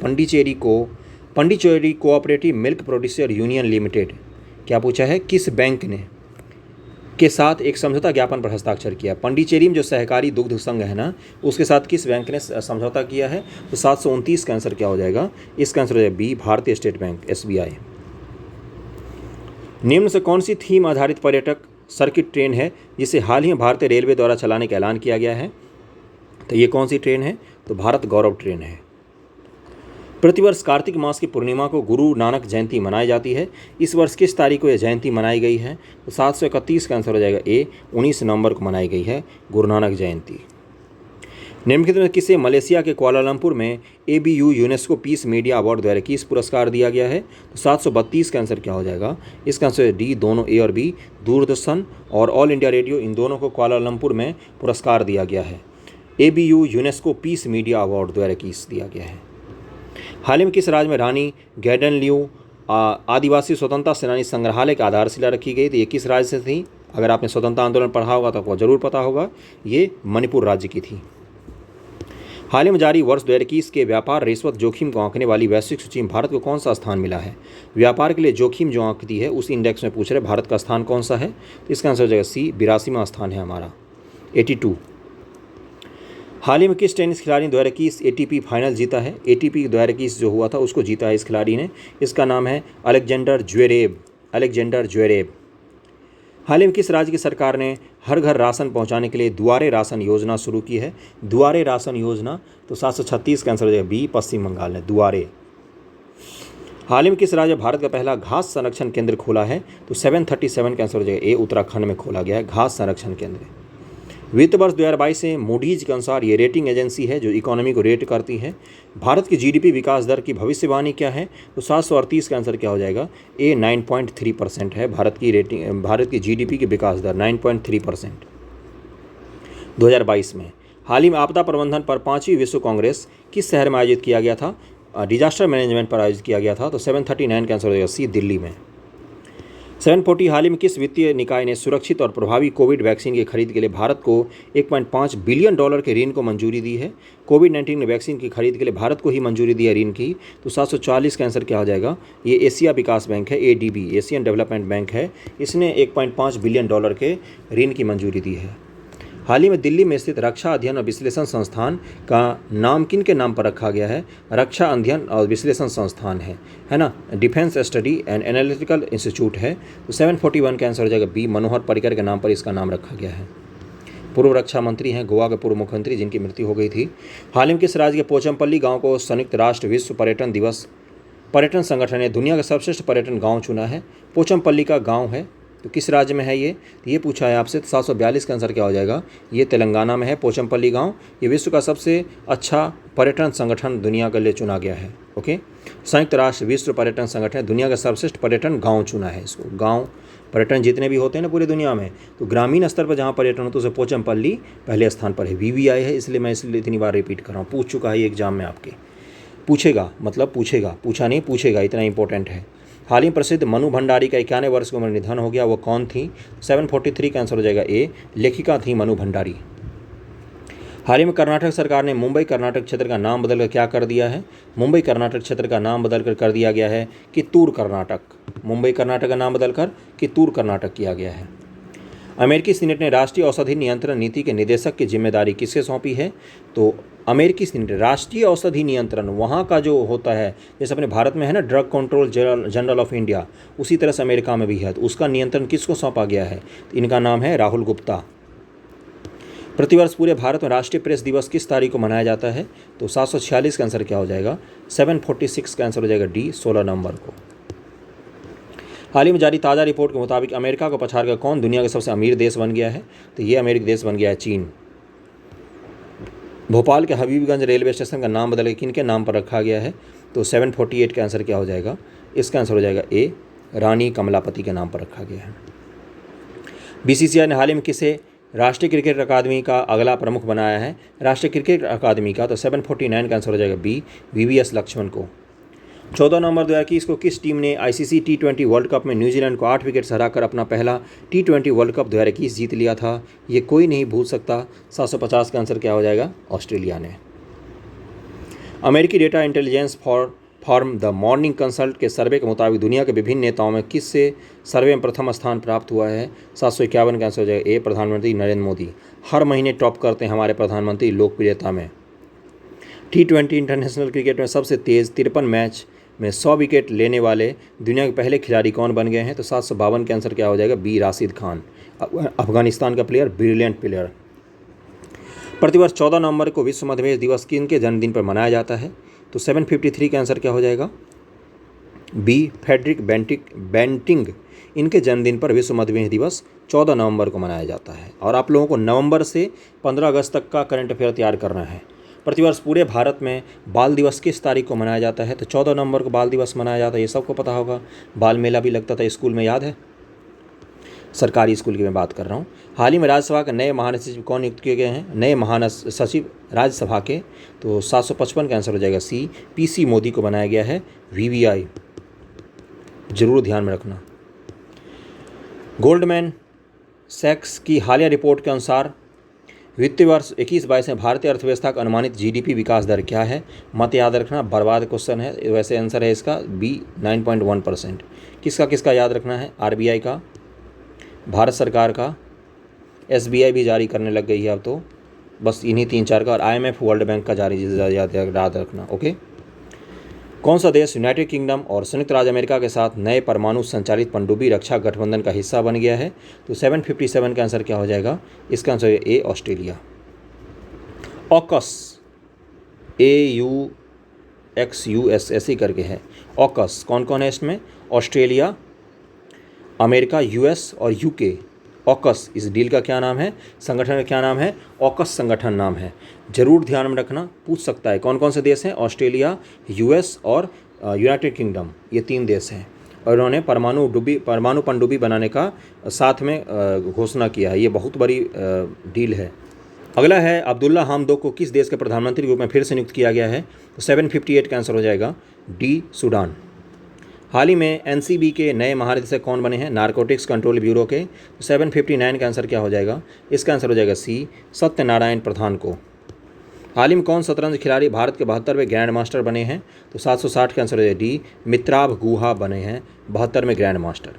Speaker 1: Pondicherry cooperative milk producer union limited, क्या पूछा है, किस बैंक ने के साथ एक समझौता ज्ञापन पर हस्ताक्षर किया? पंडिचेरी में जो सहकारी दुग्ध संघ है ना, उसके साथ किस बैंक ने समझौता किया है? तो 729 का आंसर क्या हो जाएगा? इसका आंसर हो जाएगा बी भारतीय स्टेट बैंक SBI। निम्न से कौन सी थीम आधारित पर्यटक सर्किट ट्रेन है जिसे हाल ही में भारतीय रेलवे द्वारा चलाने का ऐलान किया गया है? तो ये कौन सी ट्रेन है? तो भारत गौरव ट्रेन है। प्रतिवर्ष कार्तिक मास की पूर्णिमा को गुरु नानक जयंती मनाई जाती है। इस वर्ष किस तारीख को यह जयंती मनाई गई है? तो 731 का आंसर हो जाएगा ए 19 नवंबर को मनाई गई है गुरु नानक जयंती। निम्नलिखित में किसे मलेशिया के कुआलालंपुर में ABU UNESCO peace media award 2021 पुरस्कार दिया गया है? तो 732 का आंसर क्या हो जाएगा? इसका आंसर डी दोनों ए और बी। दूरदर्शन और ऑल इंडिया रेडियो इन दोनों को कुआलालंपुर में पुरस्कार दिया गया है। ABU UNESCO peace media award 2021 दिया गया है। हाल ही में किस राज्य में रानी गैडनलियू आदिवासी स्वतंत्रता सेनानी संग्रहालय की आधारशिला रखी गई? तो ये किस राज्य से थी? अगर आपने स्वतंत्रता आंदोलन पढ़ा होगा तो आपको जरूर पता होगा, ये मणिपुर राज्य की थी। हाल ही में जारी वर्ष 2021 के व्यापार रिश्वत जोखिम को आंकने वाली वैश्विक सूची में भारत को कौन सा स्थान मिला है? व्यापार के लिए जोखिम जो आंकती है उस इंडेक्स में पूछ रहे भारत का स्थान कौन सा है? तो इसका आंसर हो जाएगा सी 82वां स्थान है हमारा 82। हाल ही में किस टेनिस खिलाड़ी ने 2021 ATP फाइनल जीता है? ATP 2021 जो हुआ था उसको जीता है इस खिलाड़ी ने। इसका नाम है अलेक्जेंडर ज्वेरेव। हाल ही में किस राज्य की सरकार ने हर घर राशन पहुंचाने के लिए दुआरे राशन योजना शुरू की है? दुआरे राशन योजना, तो 736 का आंसर हो जाएगा बी, पश्चिम बंगाल ने दुआरे। हाल ही में किस राज्य भारत का पहला घास संरक्षण केंद्र खोला है? तो 737 का आंसर हो जाएगा ए, उत्तराखंड में खोला गया है घास संरक्षण केंद्र। वित्त वर्ष 2022 से मूडीज के अनुसार ये रेटिंग एजेंसी है जो इकोनॉमी को रेट करती है। भारत की जीडीपी विकास दर की भविष्यवाणी क्या है? तो 738 का आंसर क्या हो जाएगा ए, 9.3% है भारत की रेटिंग, भारत की जीडीपी की विकास दर 9.3% 2022 में। हाल ही में आपदा प्रबंधन पर 5वीं विश्व कांग्रेस किस शहर में आयोजित किया गया था? डिजास्टर मैनेजमेंट पर आयोजित किया गया था, तो 739 का आंसर हो जाएगा सी, दिल्ली में। 740 हाल ही में किस वित्तीय निकाय ने सुरक्षित और प्रभावी कोविड वैक्सीन की खरीद के लिए भारत को $1.5 बिलियन के ऋण को मंजूरी दी है? कोविड-19 वैक्सीन की खरीद के लिए भारत को ही मंजूरी दी है ऋण की, तो 740 का आंसर क्या हो जाएगा? ये एशिया विकास बैंक है, एडीबी, एशियन डेवलपमेंट बैंक है, इसने $1.5 बिलियन के ऋण की मंजूरी दी है। हाल ही में दिल्ली में स्थित रक्षा अध्ययन और विश्लेषण संस्थान का नाम किन के नाम पर रखा गया है? रक्षा अध्ययन और विश्लेषण संस्थान है ना, defence study and analytical institute है, तो 741 का आंसर हो जाएगा बी, मनोहर पर्रिकर के नाम पर इसका नाम रखा गया है। पूर्व रक्षा मंत्री हैं गोवा के पूर्व मुख्यमंत्री जिनकी मृत्यु हो गई थी। हाल ही में किस राज्य के पोचमपल्ली गाँव को संयुक्त राष्ट्र विश्व पर्यटन दिवस पर्यटन संगठन ने दुनिया का सर्वश्रेष्ठ पर्यटन गाँव चुना है? पोचमपल्ली का गाँव है, तो किस राज्य में है ये? तो ये पूछा है आपसे, तो 742 का आंसर क्या हो जाएगा? ये तेलंगाना में है पोचमपल्ली गांव। ये विश्व का सबसे अच्छा पर्यटन संगठन दुनिया के लिए चुना गया है। ओके, संयुक्त राष्ट्र विश्व पर्यटन संगठन दुनिया का सर्वश्रेष्ठ पर्यटन गांव चुना है इसको। गांव पर्यटन जितने भी होते हैं ना पूरी दुनिया में, तो ग्रामीण स्तर पर जहाँ पर्यटन होता है उसे पोचमपल्ली पहले स्थान पर है। VVI है, इसलिए मैं इसलिए इतनी बार रिपीट कर रहा हूँ, पूछ चुका है ये एग्जाम में आपके। पूछेगा मतलब पूछेगा, पूछा नहीं पूछेगा, इतना इंपॉर्टेंट है। हाल ही प्रसिद्ध मनु भंडारी का 91 वर्ष की उम्र निधन हो गया, वो कौन थी? 743 का आंसर हो जाएगा ए, लेखिका थी मनु भंडारी। हाल ही में कर्नाटक सरकार ने मुंबई कर्नाटक क्षेत्र का नाम बदलकर क्या कर दिया है? मुंबई कर्नाटक क्षेत्र का नाम बदलकर कर दिया गया है कित्तूर कर्नाटक। मुंबई कर्नाटक का नाम बदलकर कित्तूर कर्नाटक किया गया है। अमेरिकी सीनेट ने राष्ट्रीय औषधि नियंत्रण नीति के निदेशक की जिम्मेदारी किससे सौंपी है? तो अमेरिकी सीनेट, राष्ट्रीय औषधि नियंत्रण वहाँ का जो होता है, जैसे अपने भारत में है ना drug control general of India, उसी तरह से अमेरिका में भी है, तो उसका नियंत्रण किसको सौंपा गया है? तो इनका नाम है राहुल गुप्ता। प्रतिवर्ष पूरे भारत में राष्ट्रीय प्रेस दिवस किस तारीख को मनाया जाता है? तो 746 का आंसर क्या हो जाएगा? 746 का आंसर हो जाएगा डी, 16 नवंबर को। हाल ही में जारी ताज़ा रिपोर्ट के मुताबिक अमेरिका को पछाड़कर कौन दुनिया का सबसे अमीर देश बन गया है? तो ये अमेरिकी देश बन गया है चीन। भोपाल के हबीबगंज रेलवे स्टेशन का नाम बदल के किन के नाम पर रखा गया है? तो 748 का आंसर क्या हो जाएगा? इसका आंसर हो जाएगा ए, रानी कमलापति के नाम पर रखा गया है। BCCI ने हाल ही में किसे राष्ट्रीय क्रिकेट अकादमी का अगला प्रमुख बनाया है? राष्ट्रीय क्रिकेट अकादमी का, तो 749 का आंसर हो जाएगा बी, VVS लक्ष्मण को। 14 नवंबर 2021 को किस टीम ने ICC T20 वर्ल्ड कप में न्यूजीलैंड को 8 विकेट से हराकर अपना पहला T20 वर्ल्ड कप 2021 जीत लिया था? ये कोई नहीं भूल सकता। 750 का आंसर क्या हो जाएगा? ऑस्ट्रेलिया ने। अमेरिकी data intelligence form the morning consult के सर्वे के मुताबिक दुनिया के विभिन्न नेताओं में किससे सर्वे में प्रथम स्थान प्राप्त हुआ है? 751 का आंसर हो जाएगा ए, प्रधानमंत्री नरेंद्र मोदी। हर महीने टॉप करते हैं हमारे प्रधानमंत्री लोकप्रियता में। T20 इंटरनेशनल क्रिकेट में सबसे तेज़ 53 मैच में 100 विकेट लेने वाले दुनिया के पहले खिलाड़ी कौन बन गए हैं? तो 752 का आंसर क्या हो जाएगा? बी, राशिद खान, अफगानिस्तान का प्लेयर, ब्रिलियंट प्लेयर। प्रतिवर्ष 14 नवंबर को विश्व मधुमेह दिवस किनके जन्मदिन पर मनाया जाता है? तो 753 का आंसर क्या हो जाएगा? B, Frederick Banting. इनके जन्मदिन पर विश्व मधुमेह दिवस 14 नवंबर को मनाया जाता है। और आप लोगों को नवंबर से 15 अगस्त तक का करंट अफेयर तैयार करना है। प्रतिवर्ष पूरे भारत में बाल दिवस किस तारीख को मनाया जाता है? तो 14 नवंबर को बाल दिवस मनाया जाता है, ये सबको पता होगा। बाल मेला भी लगता था स्कूल में, याद है? सरकारी स्कूल की मैं बात कर रहा हूँ। हाल ही में राज्यसभा के नए महासचिव कौन नियुक्त किए गए हैं? नए महासचिव राज्यसभा के, तो 755 का आंसर हो जाएगा सी, PC मोदी को बनाया गया है। VVI जरूर ध्यान में रखना। गोल्डमैन सैक्स की हालिया रिपोर्ट के अनुसार वित्तीय वर्ष 21-22 में भारतीय अर्थव्यवस्था का अनुमानित GDP विकास दर क्या है? मत याद रखना, बर्बाद क्वेश्चन है। वैसे आंसर है इसका बी, 9.1%। किसका याद रखना है? RBI का, भारत सरकार का, SBI भी जारी करने लग गई है अब तो, बस इन्हीं 3-4 का, और IMF वर्ल्ड बैंक का जारी याद रखना। ओके, कौन सा देश यूनाइटेड किंगडम और संयुक्त राज्य अमेरिका के साथ नए परमाणु संचालित पनडुब्बी रक्षा गठबंधन का हिस्सा बन गया है? तो 757 का आंसर क्या हो जाएगा? इसका आंसर है ए, ऑस्ट्रेलिया। ऑकस, AUXUS ऐसे ही करके है। ऑकस कौन कौन है इसमें? ऑस्ट्रेलिया, अमेरिका, US और UK। ऑकस इस डील का क्या नाम है? संगठन का क्या नाम है? ऑकस संगठन नाम है। जरूर ध्यान में रखना, पूछ सकता है कौन कौन से देश हैं? ऑस्ट्रेलिया, US और यूनाइटेड किंगडम, ये 3 देश हैं। और उन्होंने परमाणु पनडुब्बी बनाने का साथ में घोषणा किया है। ये बहुत बड़ी डील है। अगला है अब्दुल्ला हमदोक को किस देश के प्रधानमंत्री के रूप में फिर से नियुक्त किया गया है? तो 758 का आंसर हो जाएगा डी, सूडान। हाल ही में NCB के नए महानिदेशक कौन बने हैं? नारकोटिक्स कंट्रोल ब्यूरो के। तो 759 का आंसर क्या हो जाएगा? इसका आंसर हो जाएगा सी, सत्यनारायण प्रधान को। हाल ही में कौन शतरंज खिलाड़ी भारत के 72वें ग्रैंड मास्टर बने हैं? तो 760 का आंसर हो जाएगा डी, मित्राभ गुहा बने हैं 72वें ग्रैंड मास्टर।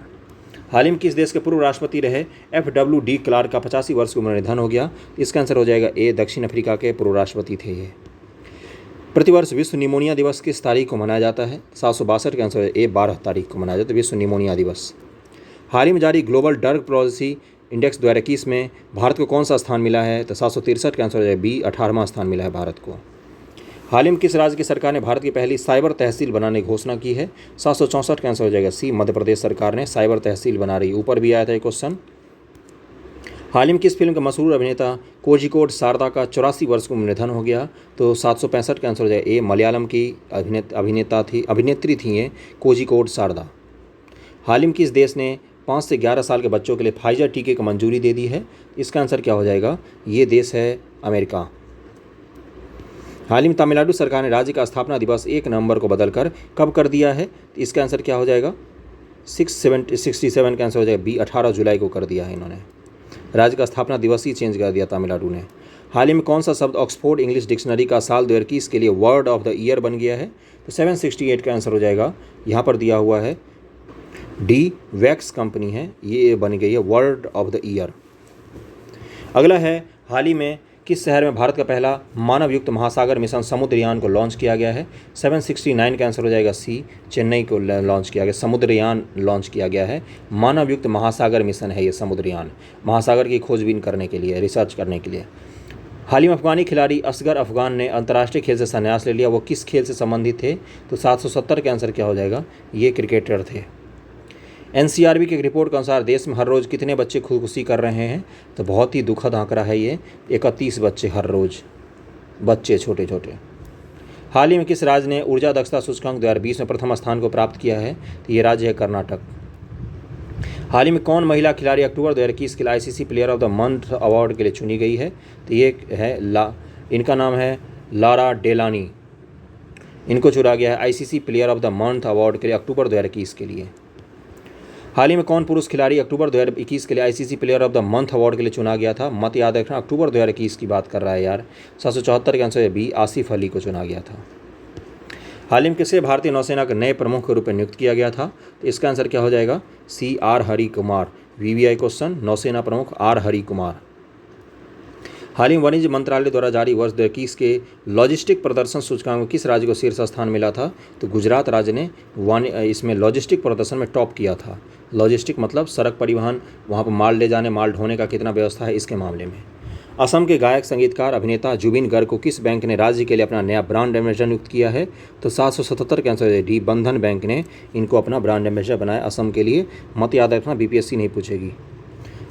Speaker 1: हाल ही में किस देश के पूर्व राष्ट्रपति रहे FWD क्लार्क का 85 वर्ष की उम्र में निधन हो गया? इसका आंसर हो जाएगा ए, दक्षिण अफ्रीका के पूर्व राष्ट्रपति थे ये। प्रतिवर्ष विश्व निमोनिया दिवस किस तारीख को मनाया जाता है? 762 का आंसर है ए, 12 तारीख को मनाया जाता है विश्व निमोनिया दिवस। हाल ही में जारी ग्लोबल ड्रग पॉलिसी इंडेक्स 2021 में भारत को कौन सा स्थान मिला है? तो 763 का आंसर हो जाएगा बी, 18वां स्थान मिला है भारत को। हाल ही में किस राज्य की सरकार ने भारत की पहली साइबर तहसील बनाने की घोषणा की है? 764 का आंसर हो जाएगा सी, मध्य प्रदेश सरकार ने साइबर तहसील बना रही है। ऊपर भी आया था ये क्वेश्चन। हाल ही में किस फिल्म के मशहूर अभिनेता कोझिकोड शारदा का 84 वर्ष की उम्र में निधन हो गया? तो 765 का आंसर हो जाएगा ए, मलयालम की अभिनेत्री थी ये कोझिकोड शारदा। हाल ही में किस देश ने 5 से 11 साल के बच्चों के लिए फाइजर टीके को मंजूरी दे दी है? इसका आंसर क्या हो जाएगा? ये देश है अमेरिका। हाल ही में तमिलनाडु सरकार ने राज्य का स्थापना दिवस 1 नवंबर को बदलकर कब कर दिया है? तो इसका आंसर क्या हो जाएगा? 67 का आंसर हो जाएगा बी, 18 जुलाई को कर दिया है इन्होंने। राज्य का स्थापना दिवस ही चेंज कर दिया तमिलनाडु ने। हाल ही में कौन सा शब्द ऑक्सफोर्ड इंग्लिश डिक्शनरी का साल 2021 के लिए वर्ड ऑफ द ईयर बन गया है? तो 768 का आंसर हो जाएगा, यहाँ पर दिया हुआ है डी, वैक्स कंपनी है, ये बन गई है वर्ड ऑफ द ईयर। अगला है हाल ही में किस शहर में भारत का पहला मानवयुक्त महासागर मिशन समुद्रयान को लॉन्च किया गया है? 769 का आंसर हो जाएगा सी, चेन्नई को लॉन्च किया गया, समुद्रयान लॉन्च किया गया है। मानवयुक्त महासागर मिशन है ये समुद्रयान, महासागर की खोजबीन करने के लिए, रिसर्च करने के लिए। हाल ही में अफगानी खिलाड़ी असगर अफगान ने अंतर्राष्ट्रीय खेल से संन्यास ले लिया, वो किस खेल से संबंधित थे? तो 770 का आंसर क्या हो जाएगा? ये क्रिकेटर थे। NCRB की एक रिपोर्ट के अनुसार देश में हर रोज़ कितने बच्चे खुदकुशी कर रहे हैं? तो बहुत ही दुखद आंकड़ा है ये, 31 बच्चे हर रोज़, बच्चे छोटे छोटे। हाल ही में किस राज्य ने ऊर्जा दक्षता सूचकांक 2020 में प्रथम स्थान को प्राप्त किया है? तो ये राज्य है कर्नाटक। हाल ही में कौन महिला खिलाड़ी अक्टूबर 2021 के लिए ICC player of the month award के लिए चुनी गई है? तो ये है इनका नाम है लारा डेलानी। इनको चुना गया है ICC player of the month award के लिए अक्टूबर 2021 के लिए। हाल ही में कौन पुरुष खिलाड़ी अक्टूबर 2021 के लिए ICC player of the month award के लिए चुना गया था? मत याद रखना, अक्टूबर 2021 की बात कर रहा है यार। 774 के आंसर बी, आसिफ अली को चुना गया था। हाल ही में किसे भारतीय नौसेना के नए प्रमुख के रूप में नियुक्त किया गया था? तो इसका आंसर क्या हो जाएगा? C, R Hari Kumar. VVI question, नौसेना प्रमुख आर हरि कुमार। हाल ही में वाणिज्य मंत्रालय द्वारा जारी वर्ष 2021 के लॉजिस्टिक प्रदर्शन सूचकांक में किस राज्य को शीर्ष स्थान मिला था? तो गुजरात राज्य ने इसमें लॉजिस्टिक प्रदर्शन में टॉप किया था। लॉजिस्टिक मतलब सड़क परिवहन, वहाँ पर माल ले जाने, माल ढोने का कितना व्यवस्था है, इसके मामले में। असम के गायक संगीतकार अभिनेता जुबिन गर्ग को किस बैंक ने राज्य के लिए अपना नया ब्रांड एम्बेसडर नियुक्त किया है? तो 777 के आंसर है डी, बंधन बैंक ने इनको अपना ब्रांड एम्बेसडर बनाया असम के लिए। मत याद रखना, BPSC नहीं पूछेगी।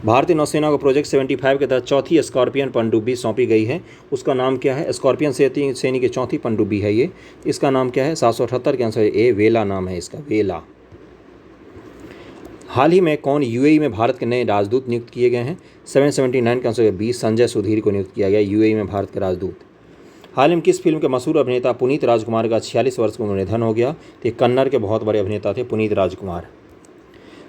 Speaker 1: भारतीय नौसेना को प्रोजेक्ट 75 के तहत चौथी स्कॉर्पियन पनडुब्बी सौंपी गई है, उसका नाम क्या है? स्कॉर्पियन श्रेणी की चौथी पनडुब्बी है ये, इसका नाम क्या है? 778 के आंसर ए, वेला नाम है इसका, वेला। हाल ही में कौन UAE में भारत के नए राजदूत नियुक्त किए गए हैं? 779 का आंसर बी, संजय सुधीर को नियुक्त किया गया UAE में भारत के राजदूत। हाल ही में किस फिल्म के मशहूर अभिनेता पुनीत राजकुमार का 46 वर्ष की उम्र में निधन हो गया? तो कन्नड़ के बहुत बड़े अभिनेता थे पुनीत राजकुमार।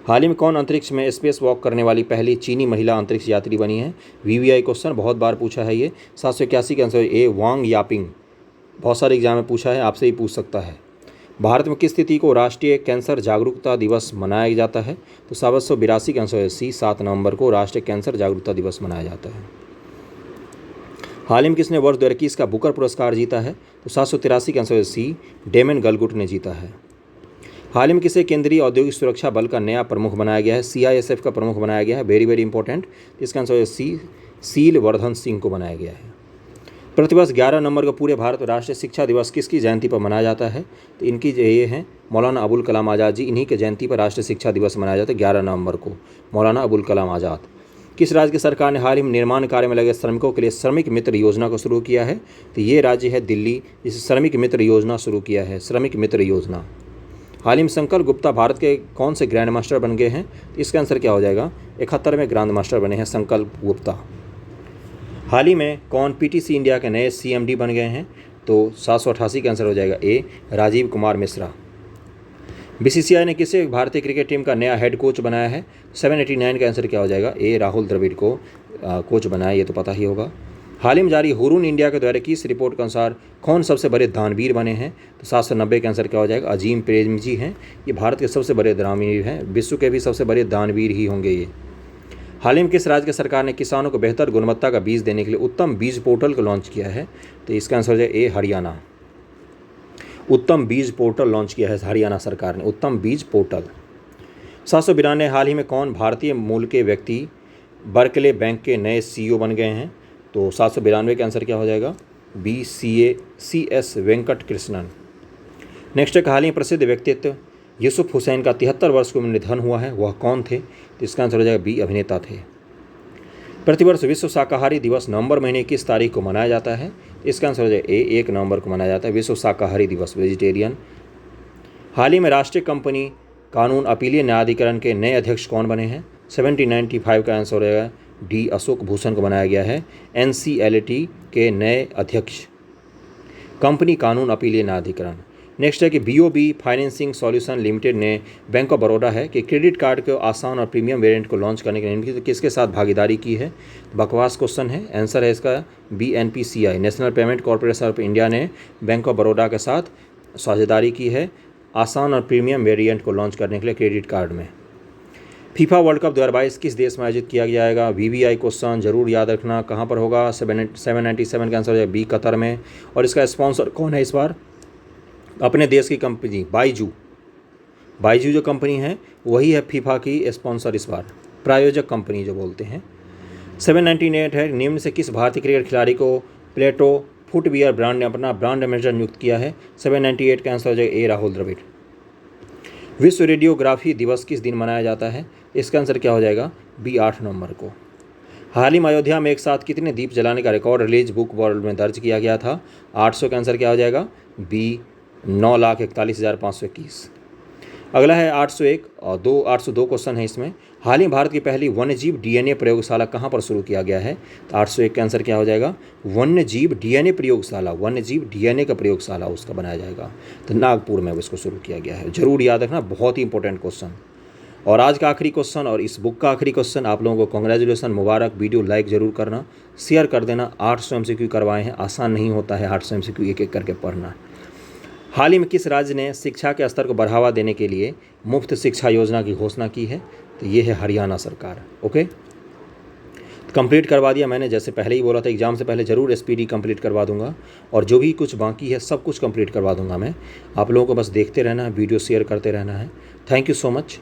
Speaker 1: हाल ही में कौन अंतरिक्ष में स्पेस वॉक करने वाली पहली चीनी महिला अंतरिक्ष यात्री बनी है? VVI क्वेश्चन, बहुत बार पूछा है ये। 781 का आंसर ए, वांग यापिंग। बहुत सारे एग्जाम में पूछा है, आपसे ही पूछ सकता है। भारत में किस तिथि को राष्ट्रीय कैंसर जागरूकता दिवस मनाया जाता है? तो 782 का आंसर है सी, 7 नवंबर को राष्ट्रीय कैंसर जागरूकता दिवस मनाया जाता है। हाल ही में किसने वर्ष 2021 का बुकर पुरस्कार जीता है? तो 783 का आंसर है सी, डेमन गलगुट ने जीता है। हाल ही में किसे केंद्रीय औद्योगिक सुरक्षा बल का नया प्रमुख बनाया गया है? CISF का प्रमुख बनाया गया है। Very very important. इसका आंसर है सी, सील वर्धन सिंह को बनाया गया है। प्रतिवर्ष 11 नवंबर को पूरे भारत में राष्ट्रीय शिक्षा दिवस किसकी जयंती पर मनाया जाता है? तो इनकी ये हैं मौलाना अबुल कलाम आज़ाद जी। इन्हीं के जयंती पर राष्ट्रीय शिक्षा दिवस मनाया जाता है 11 नवंबर को, मौलाना अबुल कलाम आज़ाद। किस राज्य की सरकार ने हाल ही में निर्माण कार्य में लगे श्रमिकों के लिए श्रमिक मित्र योजना को शुरू किया है? तो ये राज्य है दिल्ली, जिसे श्रमिक मित्र योजना शुरू किया है, श्रमिक मित्र योजना। हाल ही में संकल्प गुप्ता भारत के कौन से ग्रैंड मास्टर बन गए हैं? तो इसका आंसर क्या हो जाएगा? 71वें ग्रैंड मास्टर बने हैं संकल्प गुप्ता। हाल ही में कौन PTC इंडिया के नए CMD बन गए हैं? तो 788 का आंसर हो जाएगा ए, राजीव कुमार मिश्रा। BCCI ने किसे भारतीय क्रिकेट टीम का नया हेड कोच बनाया है? 789 का आंसर क्या हो जाएगा? ए, राहुल द्रविड़ को कोच बनाया, ये तो पता ही होगा। हाल ही में जारी हुरून इंडिया के द्वारा किस रिपोर्ट के अनुसार कौन सबसे बड़े दानवीर बने हैं? तो 790 का आंसर क्या हो जाएगा? अजीम प्रेम जी हैं। ये भारत के सबसे बड़े दानवीर हैं, विश्व के भी सबसे बड़े दानवीर ही होंगे ये। हाल ही में किस राज्य की सरकार ने किसानों को बेहतर गुणवत्ता का बीज देने के लिए उत्तम बीज पोर्टल को लॉन्च किया है? तो इसका आंसर हो जाए ए, हरियाणा। उत्तम बीज पोर्टल लॉन्च किया है हरियाणा सरकार ने, उत्तम बीज पोर्टल। 792 हाल ही में कौन भारतीय मूल के व्यक्ति बर्कले बैंक के नए CEO बन गए हैं? तो 792 का आंसर क्या हो जाएगा? B, CS Venkat Krishnan. Next है हाल ही प्रसिद्ध व्यक्तित्व यूसुफ हुसैन का 73 वर्ष की उम्र में निधन हुआ है, वह कौन थे? तो इसका आंसर हो जाएगा बी, अभिनेता थे। प्रतिवर्ष विश्व शाकाहारी दिवस नवंबर महीने किस तारीख को मनाया जाता है? इसका आंसर हो जाएगा ए, 1 नवंबर को मनाया जाता है विश्व शाकाहारी दिवस, वेजिटेरियन। हाल ही में राष्ट्रीय कंपनी कानून अपीलीय न्यायाधिकरण के नए अध्यक्ष कौन बने हैं? 1795 का आंसर हो जाएगा डी, अशोक भूषण को बनाया गया है NCLT के नए अध्यक्ष, कंपनी कानून अपीलीय न्यायाधिकरण। नेक्स्ट है कि BOB फाइनेंसिंग सॉल्यूशन लिमिटेड ने बैंक ऑफ बड़ौदा है कि क्रेडिट कार्ड के आसान और प्रीमियम वेरिएंट को लॉन्च करने के लिए किसके साथ भागीदारी की है? बकवास क्वेश्चन है, आंसर है इसका BNPCI, national payment corporation of India ने बैंक ऑफ बड़ौदा के साथ साझेदारी की है आसान और प्रीमियम वेरिएंट को लॉन्च करने के लिए क्रेडिट कार्ड में। FIFA वर्ल्ड कप 2022 किस देश में आयोजित किया जाएगा? VVI क्वेश्चन जरूर याद रखना, कहाँ पर होगा? 797 का आंसर हो जाएगा बी, कतर में। और इसका स्पॉन्सर कौन है इस बार? अपने देश की कंपनी बाइजू जो कंपनी है वही है FIFA की स्पॉन्सर इस बार, प्रायोजक कंपनी जो बोलते हैं। 798 है निम्न से किस भारतीय क्रिकेट खिलाड़ी को प्लेटो फुटवियर ब्रांड ने अपना ब्रांड एम्बेसडर नियुक्त किया है? 798 का आंसर हो जाएगा ए, राहुल द्रविड़। विश्व रेडियोग्राफी दिवस किस दिन मनाया जाता है? इसका आंसर क्या हो जाएगा? बी, 8 नवंबर को। हाल ही में अयोध्या में एक साथ कितने दीप जलाने का रिकॉर्ड रिलीज बुक वर्ल्ड में दर्ज किया गया था? 800 का आंसर क्या हो जाएगा? बी, 9,41,521। अगला है 801 और 802 क्वेश्चन है इसमें। हाल ही भारत की पहली वन्यजीव DNA प्रयोगशाला कहाँ पर शुरू किया गया है? तो 801 का आंसर क्या हो जाएगा? वन्यजीव DNA प्रयोगशाला, वन्यजीव DNA का प्रयोगशाला उसका बनाया जाएगा, तो नागपुर में उसको शुरू किया गया है। जरूर याद रखना, बहुत ही इंपॉर्टेंट क्वेश्चन। और आज का आखिरी क्वेश्चन और इस बुक का आखिरी क्वेश्चन, आप लोगों को कॉन्ग्रेचुलेसन, मुबारक। वीडियो लाइक जरूर करना, शेयर कर देना। 800 MCQ करवाए हैं, आसान नहीं होता है 800 MCQ एक एक करके पढ़ना। हाल ही में किस राज्य ने शिक्षा के स्तर को बढ़ावा देने के लिए मुफ्त शिक्षा योजना की घोषणा की है? तो ये है हरियाणा सरकार। ओके, कंप्लीट करवा दिया मैंने, जैसे पहले ही बोला था एग्जाम से पहले जरूर SPD कंप्लीट करवा दूंगा, और जो भी कुछ बाकी है सब कुछ कंप्लीट करवा दूंगा मैं। आप लोगों को बस देखते रहना है, वीडियो शेयर करते रहना है। Thank you so much.